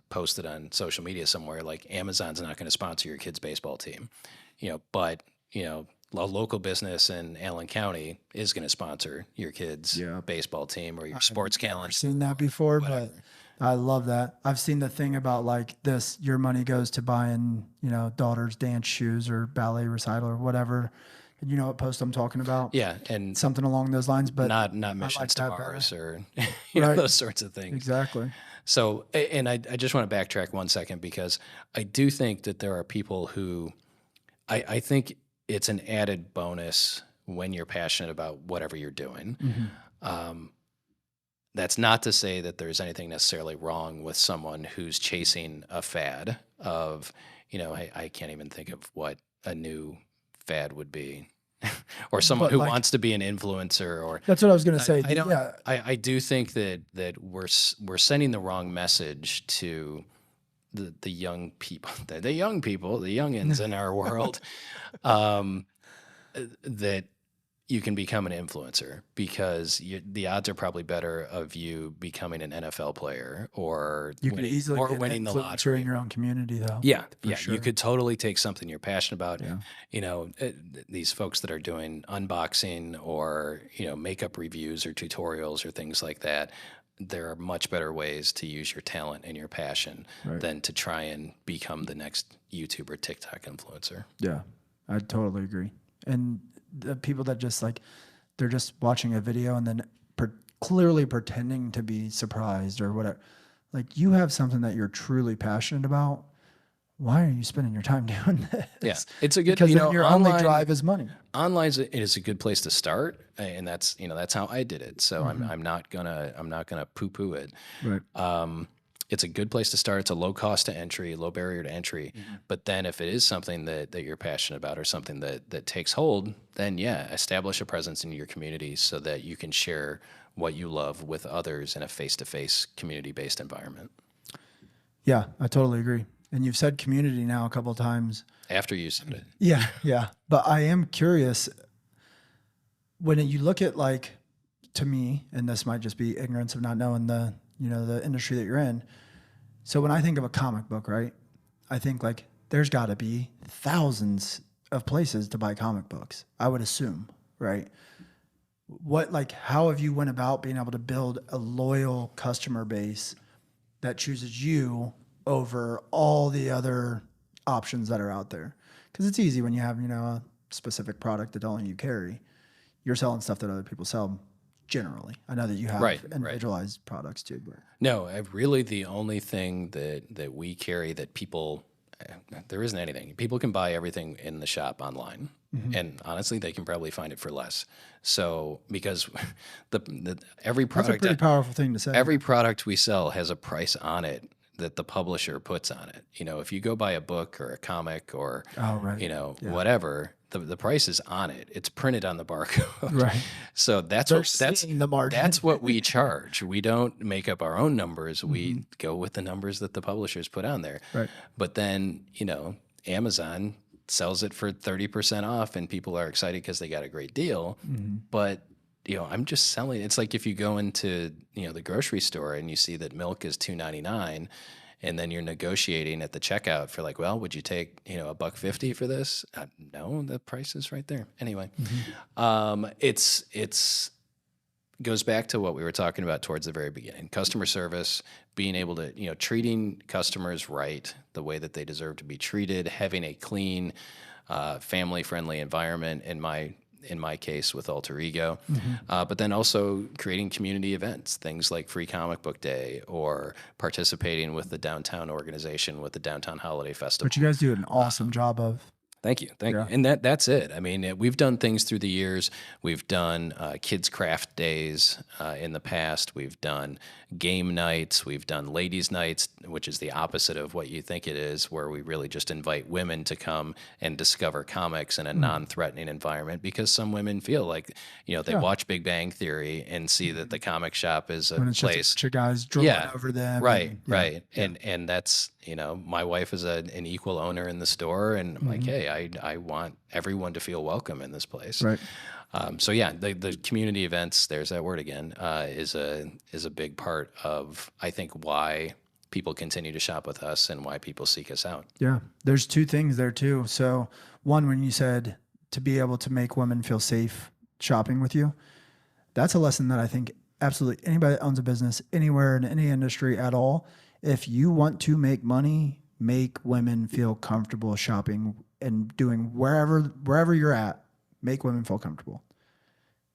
B: posted on social media somewhere, like Amazon's not going to sponsor your kid's baseball team, but a local business in Allen County is going to sponsor your kid's baseball team or your sports calendar.
A: I've seen that before, but I love that. I've seen the thing about like this, your money goes to buying, daughter's dance shoes or ballet recital or whatever. And you know what post I'm talking about?
B: Yeah, and
A: something along those lines, but
B: not missions to Mars or those sorts of things.
A: Exactly.
B: So, and I just want to backtrack 1 second, because I do think that there are people who, I think it's an added bonus when you're passionate about whatever you're doing. That's not to say that there's anything necessarily wrong with someone who's chasing a fad of, I can't even think of what a new fad would be, or someone who wants to be an influencer, or
A: that's what I was going to say.
B: I do think that we're sending the wrong message to the young people, the youngins in our world, that you can become an influencer because the odds are probably better of you becoming an NFL player or
A: You could easily be an
B: winning the
A: influencer
B: lottery.
A: in your own community, though.
B: Yeah,
A: For
B: yeah,
A: sure.
B: you could totally take something you're passionate about.
A: Yeah.
B: You know, these folks that are doing unboxing or, you know, makeup reviews or tutorials or things like that. There are much better ways to use your talent and your passion
A: Right.
B: than to try and become the next YouTube or TikTok influencer.
A: Yeah, I totally agree. And the people that just like, they're just watching a video and then clearly pretending to be surprised or whatever. Like, you have something that you're truly passionate about. Why are you spending your time doing this?
B: Yeah, it's a good,
A: Because
B: you
A: then
B: know,
A: your
B: online,
A: only drive is money.
B: online is a good place to start, and that's, you know, that's how I did it. So I'm not gonna poo-poo it.
A: Right.
B: It's a good place to start. It's a low cost to entry, low barrier to entry. But then if it is something that you're passionate about or something that takes hold, then yeah, establish a presence in your community so that you can share what you love with others in a face-to-face community-based environment.
A: Yeah, I totally agree. And you've said community now a couple of times.
B: After you said it.
A: Yeah, yeah. But I am curious, when you look at, like, to me, and this might just be ignorance of not knowing the, you know, the industry that you're in. So when I think of a comic book, right, I think like there's got to be thousands of places to buy comic books, I would assume, right? What, like, how have you went about being able to build a loyal customer base that chooses you over all the other options that are out there? Because it's easy when you have, you know, a specific product that only you carry. You're selling stuff that other people sell generally. I know that you have individualized products too. But
B: no, really the only thing that we carry that people, there isn't anything. People can buy everything in the shop online. And honestly, they can probably find it for less. So because every product,
A: that's a pretty powerful thing to say.
B: Every product we sell has a price on it that the publisher puts on it. You know, if you go buy a book or a comic or, you know, whatever, the price is on it. It's printed on the barcode.
A: Right.
B: So that's
A: the margin.
B: That's what we charge. We don't make up our own numbers. We go with the numbers that the publishers put on there.
A: Right.
B: But then, you know, Amazon sells it for 30% off and people are excited because they got a great deal. But, you know, I'm just selling. It's like if you go into, you know, the grocery store and you see that milk is $2.99 and then you're negotiating at the checkout for like, well, would you take, you know, $1.50 for this? No, the price is right there. Anyway, it's goes back to what we were talking about towards the very beginning. Customer service, being able to, you know, treating customers right, the way that they deserve to be treated, having a clean, family-friendly environment in my case with Alter Ego, but then also creating community events, things like Free Comic Book Day or participating with the downtown organization with the Downtown Holiday Festival.
A: Which you guys do an awesome job of.
B: Thank you. Thank you. And that's it. I mean, we've done things through the years. We've done kids' craft days in the past. We've done game nights. We've done ladies' nights, which is the opposite of what you think it is, where we really just invite women to come and discover comics in a non-threatening environment because some women feel like, you know, they watch Big Bang Theory and see that the comic shop is a
A: when it's
B: place.
A: Just a bunch of guys drooling over them.
B: Right, right. And that's, you know, my wife is an equal owner in the store, and I'm like, hey, I want everyone to feel welcome in this place.
A: Right.
B: So yeah, the community events, there's that word again, is a big part of, I think, why people continue to shop with us and why people seek us out.
A: Yeah. There's two things there too. So one, when you said to be able to make women feel safe shopping with you, that's a lesson that I think absolutely anybody that owns a business anywhere in any industry at all, if you want to make money, make women feel comfortable shopping and doing wherever you're at, make women feel comfortable.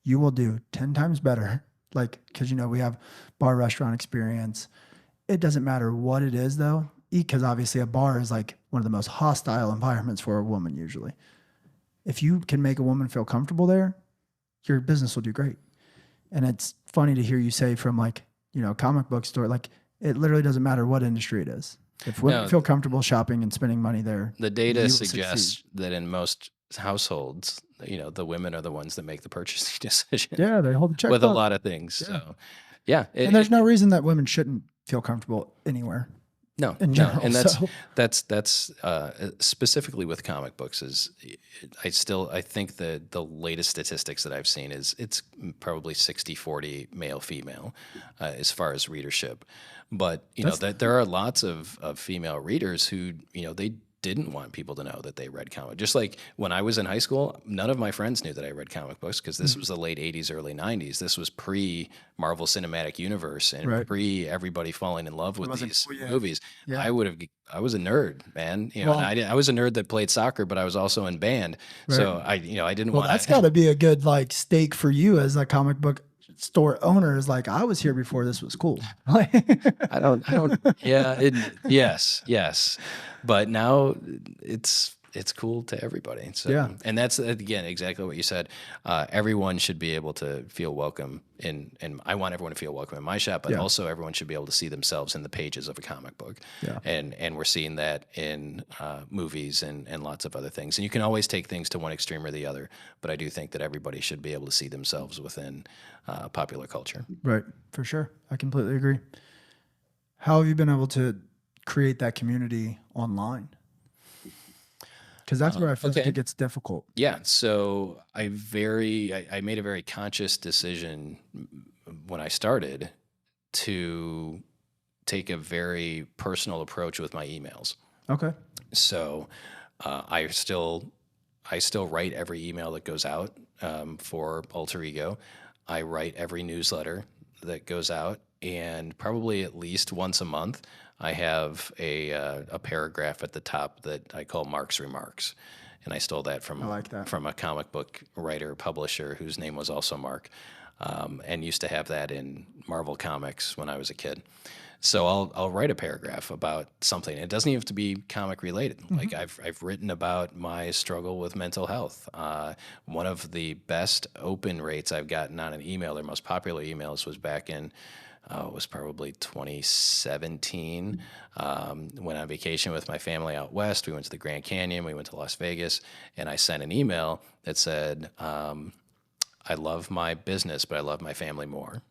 A: You will do 10 times better. Like, because, you know, we have bar restaurant experience. It doesn't matter what it is though, because obviously a bar is like one of the most hostile environments for a woman usually. If you can make a woman feel comfortable there, your business will do great. And it's funny to hear you say from, like, you know, comic book store, like, it literally doesn't matter what industry it is. If women feel comfortable shopping and spending money there,
B: the data suggests that in most households, you know, the women are the ones that make the purchasing decision.
A: Yeah, they hold the check
B: with a lot of things. Yeah. So, yeah,
A: and there's no reason that women shouldn't feel comfortable anywhere.
B: No,
A: in
B: no,
A: general.
B: and
A: So
B: that's specifically with comic books. Is I think that the latest statistics that I've seen is it's probably 60-40 male female as far as readership, but
A: that's
B: that there are lots of female readers who they didn't want people to know that they read comic. Just like when I was in high school, none of my friends knew that I read comic books because this was the late 80s, early 90s. This was pre Marvel Cinematic Universe and
A: right.
B: pre everybody falling in love
A: It
B: with
A: wasn't
B: these
A: cool yet.
B: movies.
A: Yeah.
B: I was a nerd, man. And
A: Well,
B: I was a nerd that played soccer, but I was also in band.
A: right.
B: So I didn't
A: Well,
B: want
A: that's
B: to.
A: got to be a good like stake for you as a comic book store owner. Is like I was here before this was cool.
B: I don't. Yeah. Yes. But now it's cool to everybody. So,
A: Yeah.
B: and that's again exactly what you said. Everyone should be able to feel welcome and I want everyone to feel welcome in my shop, but
A: Yeah.
B: also everyone should be able to see themselves in the pages of a comic book.
A: Yeah.
B: And we're seeing that in movies and lots of other things. And you can always take things to one extreme or the other, but I do think that everybody should be able to see themselves within popular culture.
A: Right. For sure. I completely agree. How have you been able to create that community online? Because that's where I feel like
B: okay.
A: it gets difficult.
B: Yeah, so I made a very conscious decision when I started to take a very personal approach with my emails.
A: Okay.
B: So I still write every email that goes out for Alter Ego. I write every newsletter that goes out, and probably at least once a month, I have a paragraph at the top that I call Marc's Remarks, and I stole that
A: I like that.
B: from a comic book writer publisher whose name was also Marc, and used to have that in Marvel Comics when I was a kid. So I'll write a paragraph about something. It doesn't even have to be comic related. Like I've written about my struggle with mental health. One of the best open rates I've gotten on an email, their most popular emails, was back in it was probably 2017. Went on vacation with my family out west. We went to the Grand Canyon. We went to Las Vegas, and I sent an email that said, "I love my business, but I love my family more."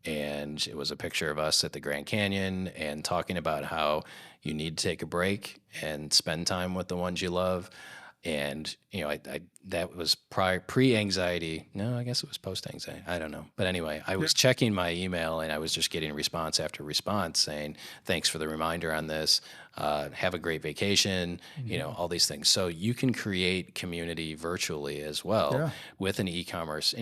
B: And it was a picture of us at the Grand Canyon and talking about how you need to take a break and spend time with the ones you love. And I that was pre-anxiety. No, I guess it was post-anxiety. I don't know. But anyway, I was checking my email and I was just getting response after response saying, "Thanks for the reminder on this. Have a great vacation." All these things. So you can create community virtually as well
A: Yeah.
B: with an e-commerce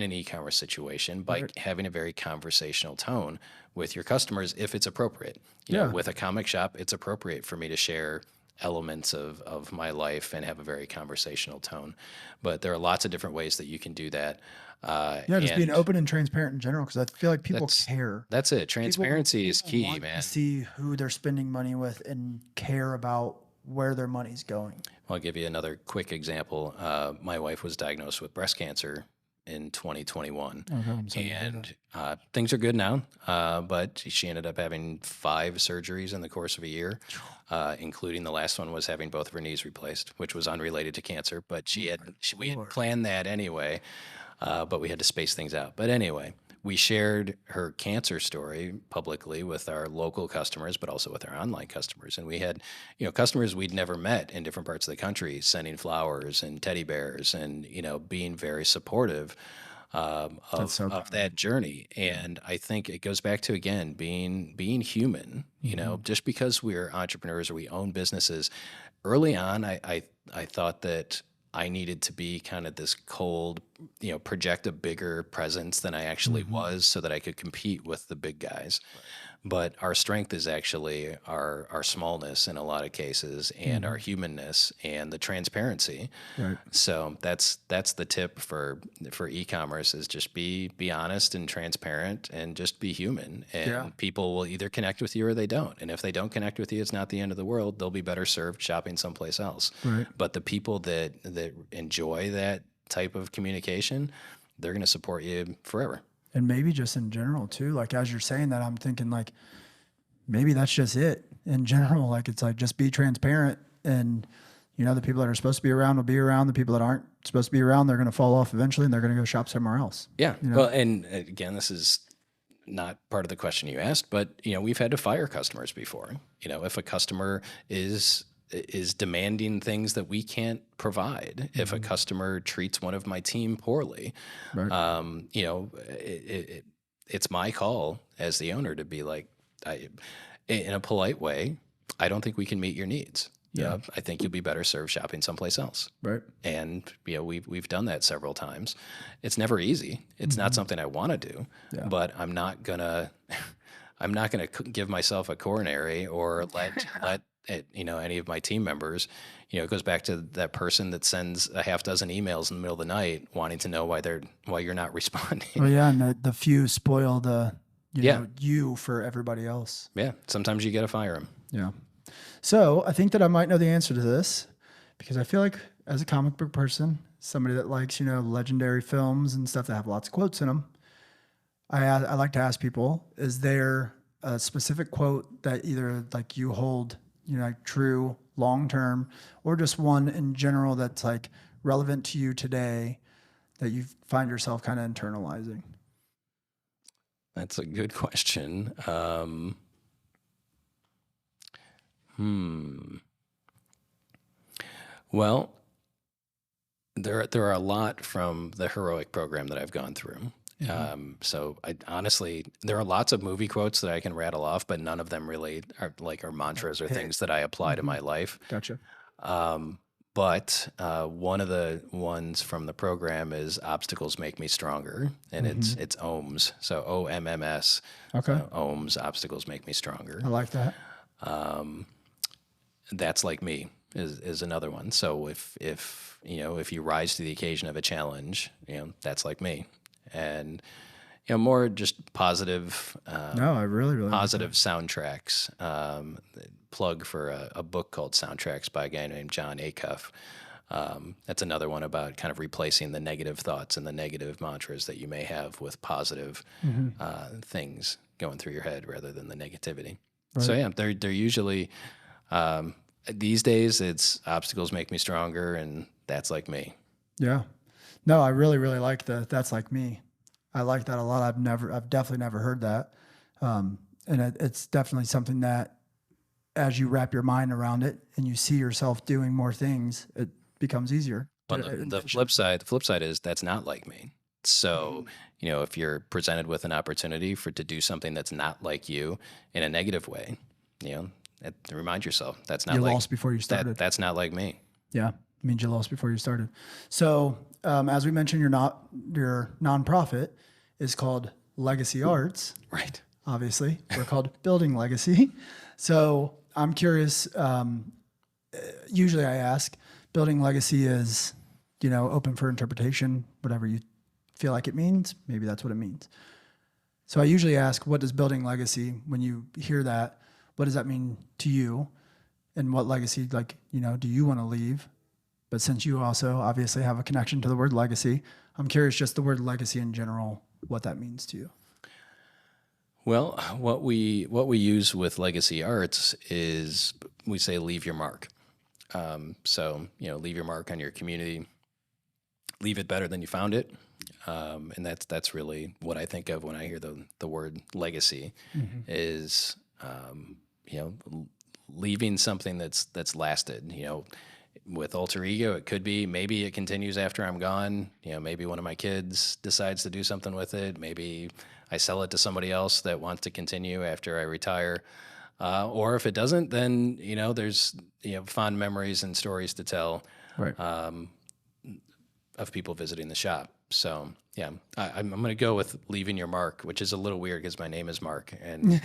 B: situation by having a very conversational tone with your customers if it's appropriate. With a comic shop, it's appropriate for me to share elements of my life and have a very conversational tone. But there are lots of different ways that you can do that.
A: Yeah, just being open and transparent in general, because I feel like people care.
B: That's it. Transparency is key,
A: Want
B: man.
A: to see who they're spending money with and care about where their money's going.
B: I'll give you another quick example. My wife was diagnosed with breast cancer in 2021, and things are good now. But she ended up having 5 surgeries in the course of a year, including the last one was having both of her knees replaced, which was unrelated to cancer. But we had planned that anyway, but we had to space things out. But anyway, we shared her cancer story publicly with our local customers, but also with our online customers. And we had, customers we'd never met in different parts of the country sending flowers and teddy bears and, being very supportive of that journey. And I think it goes back to, again, being human. Just because we're entrepreneurs or we own businesses, early on, I thought that I needed to be kind of this cold, project a bigger presence than I actually was so that I could compete with the big guys. But our strength is actually our smallness in a lot of cases and our humanness and the transparency.
A: Right.
B: So that's the tip for e-commerce is just be honest and transparent and just be human. And people will either connect with you or they don't. And if they don't connect with you, it's not the end of the world. They'll be better served shopping someplace else.
A: Right.
B: But the people that enjoy that type of communication, they're going to support you forever.
A: And maybe just in general too, like as you're saying that, I'm thinking like maybe that's just it in general. Like it's like just be transparent, and the people that are supposed to be around will be around. The people that aren't supposed to be around, they're going to fall off eventually, and they're going to go shop somewhere else.
B: Yeah. Well, and again, this is not part of the question you asked, but we've had to fire customers before. If a customer is demanding things that we can't provide, if a customer treats one of my team poorly,
A: Right.
B: it's my call as the owner to be like, in a polite way, I don't think we can meet your needs.
A: Yeah.
B: I think you'll be better served shopping someplace else.
A: Right.
B: And we've done that several times. It's never easy. It's not something I want to do,
A: Yeah.
B: but I'm not gonna give myself a coronary or let it, any of my team members. It goes back to that person that sends a half dozen emails in the middle of the night wanting to know why you're not responding.
A: Oh yeah, and the few spoil the
B: Yeah.
A: you for everybody else.
B: Yeah, sometimes you got to fire them.
A: Yeah. So I think that I might know the answer to this because I feel like as a comic book person, somebody that likes, legendary films and stuff that have lots of quotes in them, I like to ask people, is there a specific quote that either like you hold, like true long term, or just one in general that's like relevant to you today that you find yourself kind of internalizing?
B: That's a good question. Well, there are a lot from the heroic program that I've gone through. So I honestly, there are lots of movie quotes that I can rattle off, but none of them really are mantras or things that I apply to my life.
A: Gotcha.
B: But one of the ones from the program is "Obstacles make me stronger," and it's ohms. So OMMS.
A: Okay.
B: Ohms. Obstacles make me stronger.
A: I like that.
B: That's like me is another one. So if you rise to the occasion of a challenge, that's like me. And more just positive.
A: No, I really like
B: positive soundtracks. Plug for a book called Soundtracks by a guy named John Acuff. That's another one about kind of replacing the negative thoughts and the negative mantras that you may have with positive things going through your head rather than the negativity.
A: Right.
B: So yeah, they're usually these days it's obstacles make me stronger, and that's like me.
A: Yeah. No, I really like that's like me. I like that a lot. I've definitely never heard that. And it's definitely something that as you wrap your mind around it and you see yourself doing more things, it becomes easier.
B: But the flip side is that's not like me. So, if you're presented with an opportunity to do something that's not like you in a negative way, remind yourself that's not
A: you
B: like
A: lost before you started.
B: That's not like me.
A: Yeah. It means you lost before you started. So, as we mentioned, your nonprofit is called Legacy Arts.
B: Right.
A: Obviously, we're called Building Legacy. So I'm curious. Usually, I ask, Building Legacy is, open for interpretation. Whatever you feel like it means, maybe that's what it means. So I usually ask, what does Building Legacy? When you hear that, what does that mean to you? And what legacy, do you want to leave? But since you also obviously have a connection to the word legacy, I'm curious just the word legacy in general, what that means to you.
B: Well, what we use with Legacy Arts is we say leave your mark. So leave your mark on your community, leave it better than you found it, and that's really what I think of when I hear the word legacy. Is leaving something that's lasted. With alter ego, it could be maybe it continues after I'm gone. Maybe one of my kids decides to do something with it. Maybe I sell it to somebody else that wants to continue after I retire. Or if it doesn't, then there's fond memories and stories to tell,
A: Right.
B: Of people visiting the shop. So yeah, I'm going to go with leaving your mark, which is a little weird because my name is Mark, and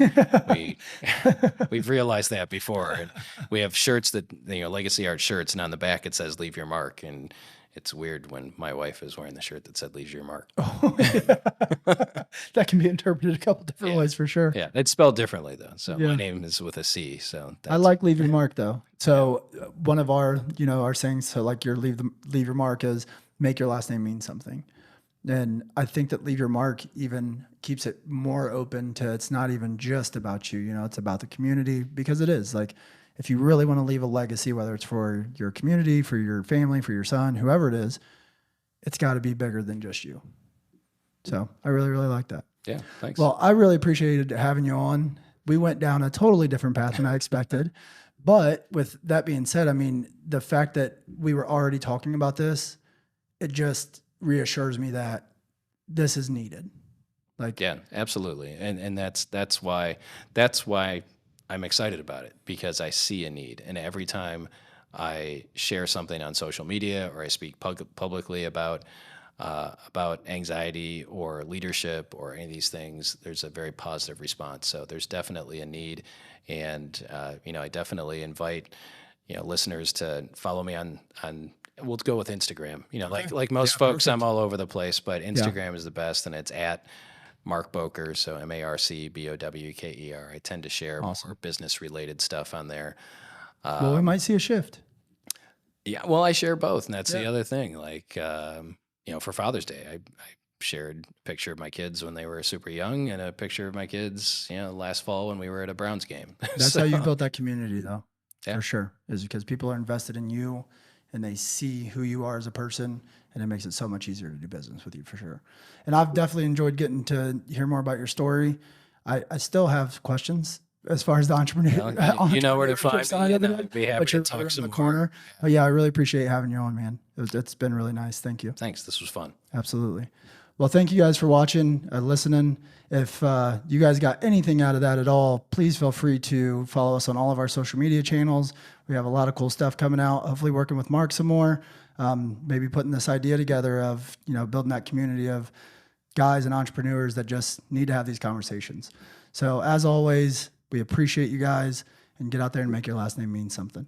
B: we've realized that before. And we have shirts that Legacy Art shirts, and on the back it says "Leave your mark," and it's weird when my wife is wearing the shirt that said "Leave your mark."
A: Oh, yeah. That can be interpreted a couple different ways for sure.
B: Yeah, it's spelled differently though. So
A: Yeah.
B: my name is with a C. So
A: I like leave your mark though. So one of our, our sayings, so like your leave your mark is make your last name mean something. And I think that leave your mark even keeps it more open to it's not even just about you, it's about the community, because it is like if you really want to leave a legacy, whether it's for your community, for your family, for your son, whoever it is, it's got to be bigger than just you. So I really like that.
B: Yeah, thanks.
A: Well, I really appreciated having you on. We went down a totally different path than I expected. But with that being said, I mean, the fact that we were already talking about this, it just reassures me that this is needed. Like,
B: Yeah, absolutely. And that's why I'm excited about it, because I see a need. And every time I share something on social media or I speak publicly about anxiety or leadership or any of these things, there's a very positive response. So there's definitely a need, and I definitely invite listeners to follow me on. We'll go with Instagram. Like most folks,
A: perfect.
B: I'm all over the place, but
A: Yeah.
B: Instagram is the best, and it's at Marc Bowker, so MarcBowker. I tend to share more business related stuff on there.
A: Well, we might see a shift.
B: Yeah, well, I share both, and that's the other thing. Like, for Father's Day, I shared a picture of my kids when they were super young and a picture of my kids, last fall when we were at a Browns game.
A: That's how you built that community, though,
B: Yeah.
A: for sure, is because people are invested in you and they see who you are as a person, and it makes it so much easier to do business with you, for sure. And I've definitely enjoyed getting to hear more about your story. I still have questions as far as the entrepreneur.
B: You know where to find me, and I'd be happy to talk some more.
A: Corner. But yeah, I really appreciate having you on, man. It's been really nice. Thank you.
B: Thanks. This was fun.
A: Absolutely. Well, thank you guys for watching, listening. If you guys got anything out of that at all, please feel free to follow us on all of our social media channels. We have a lot of cool stuff coming out, hopefully working with Marc some more, maybe putting this idea together of, building that community of guys and entrepreneurs that just need to have these conversations. So as always, we appreciate you guys, and get out there and make your last name mean something.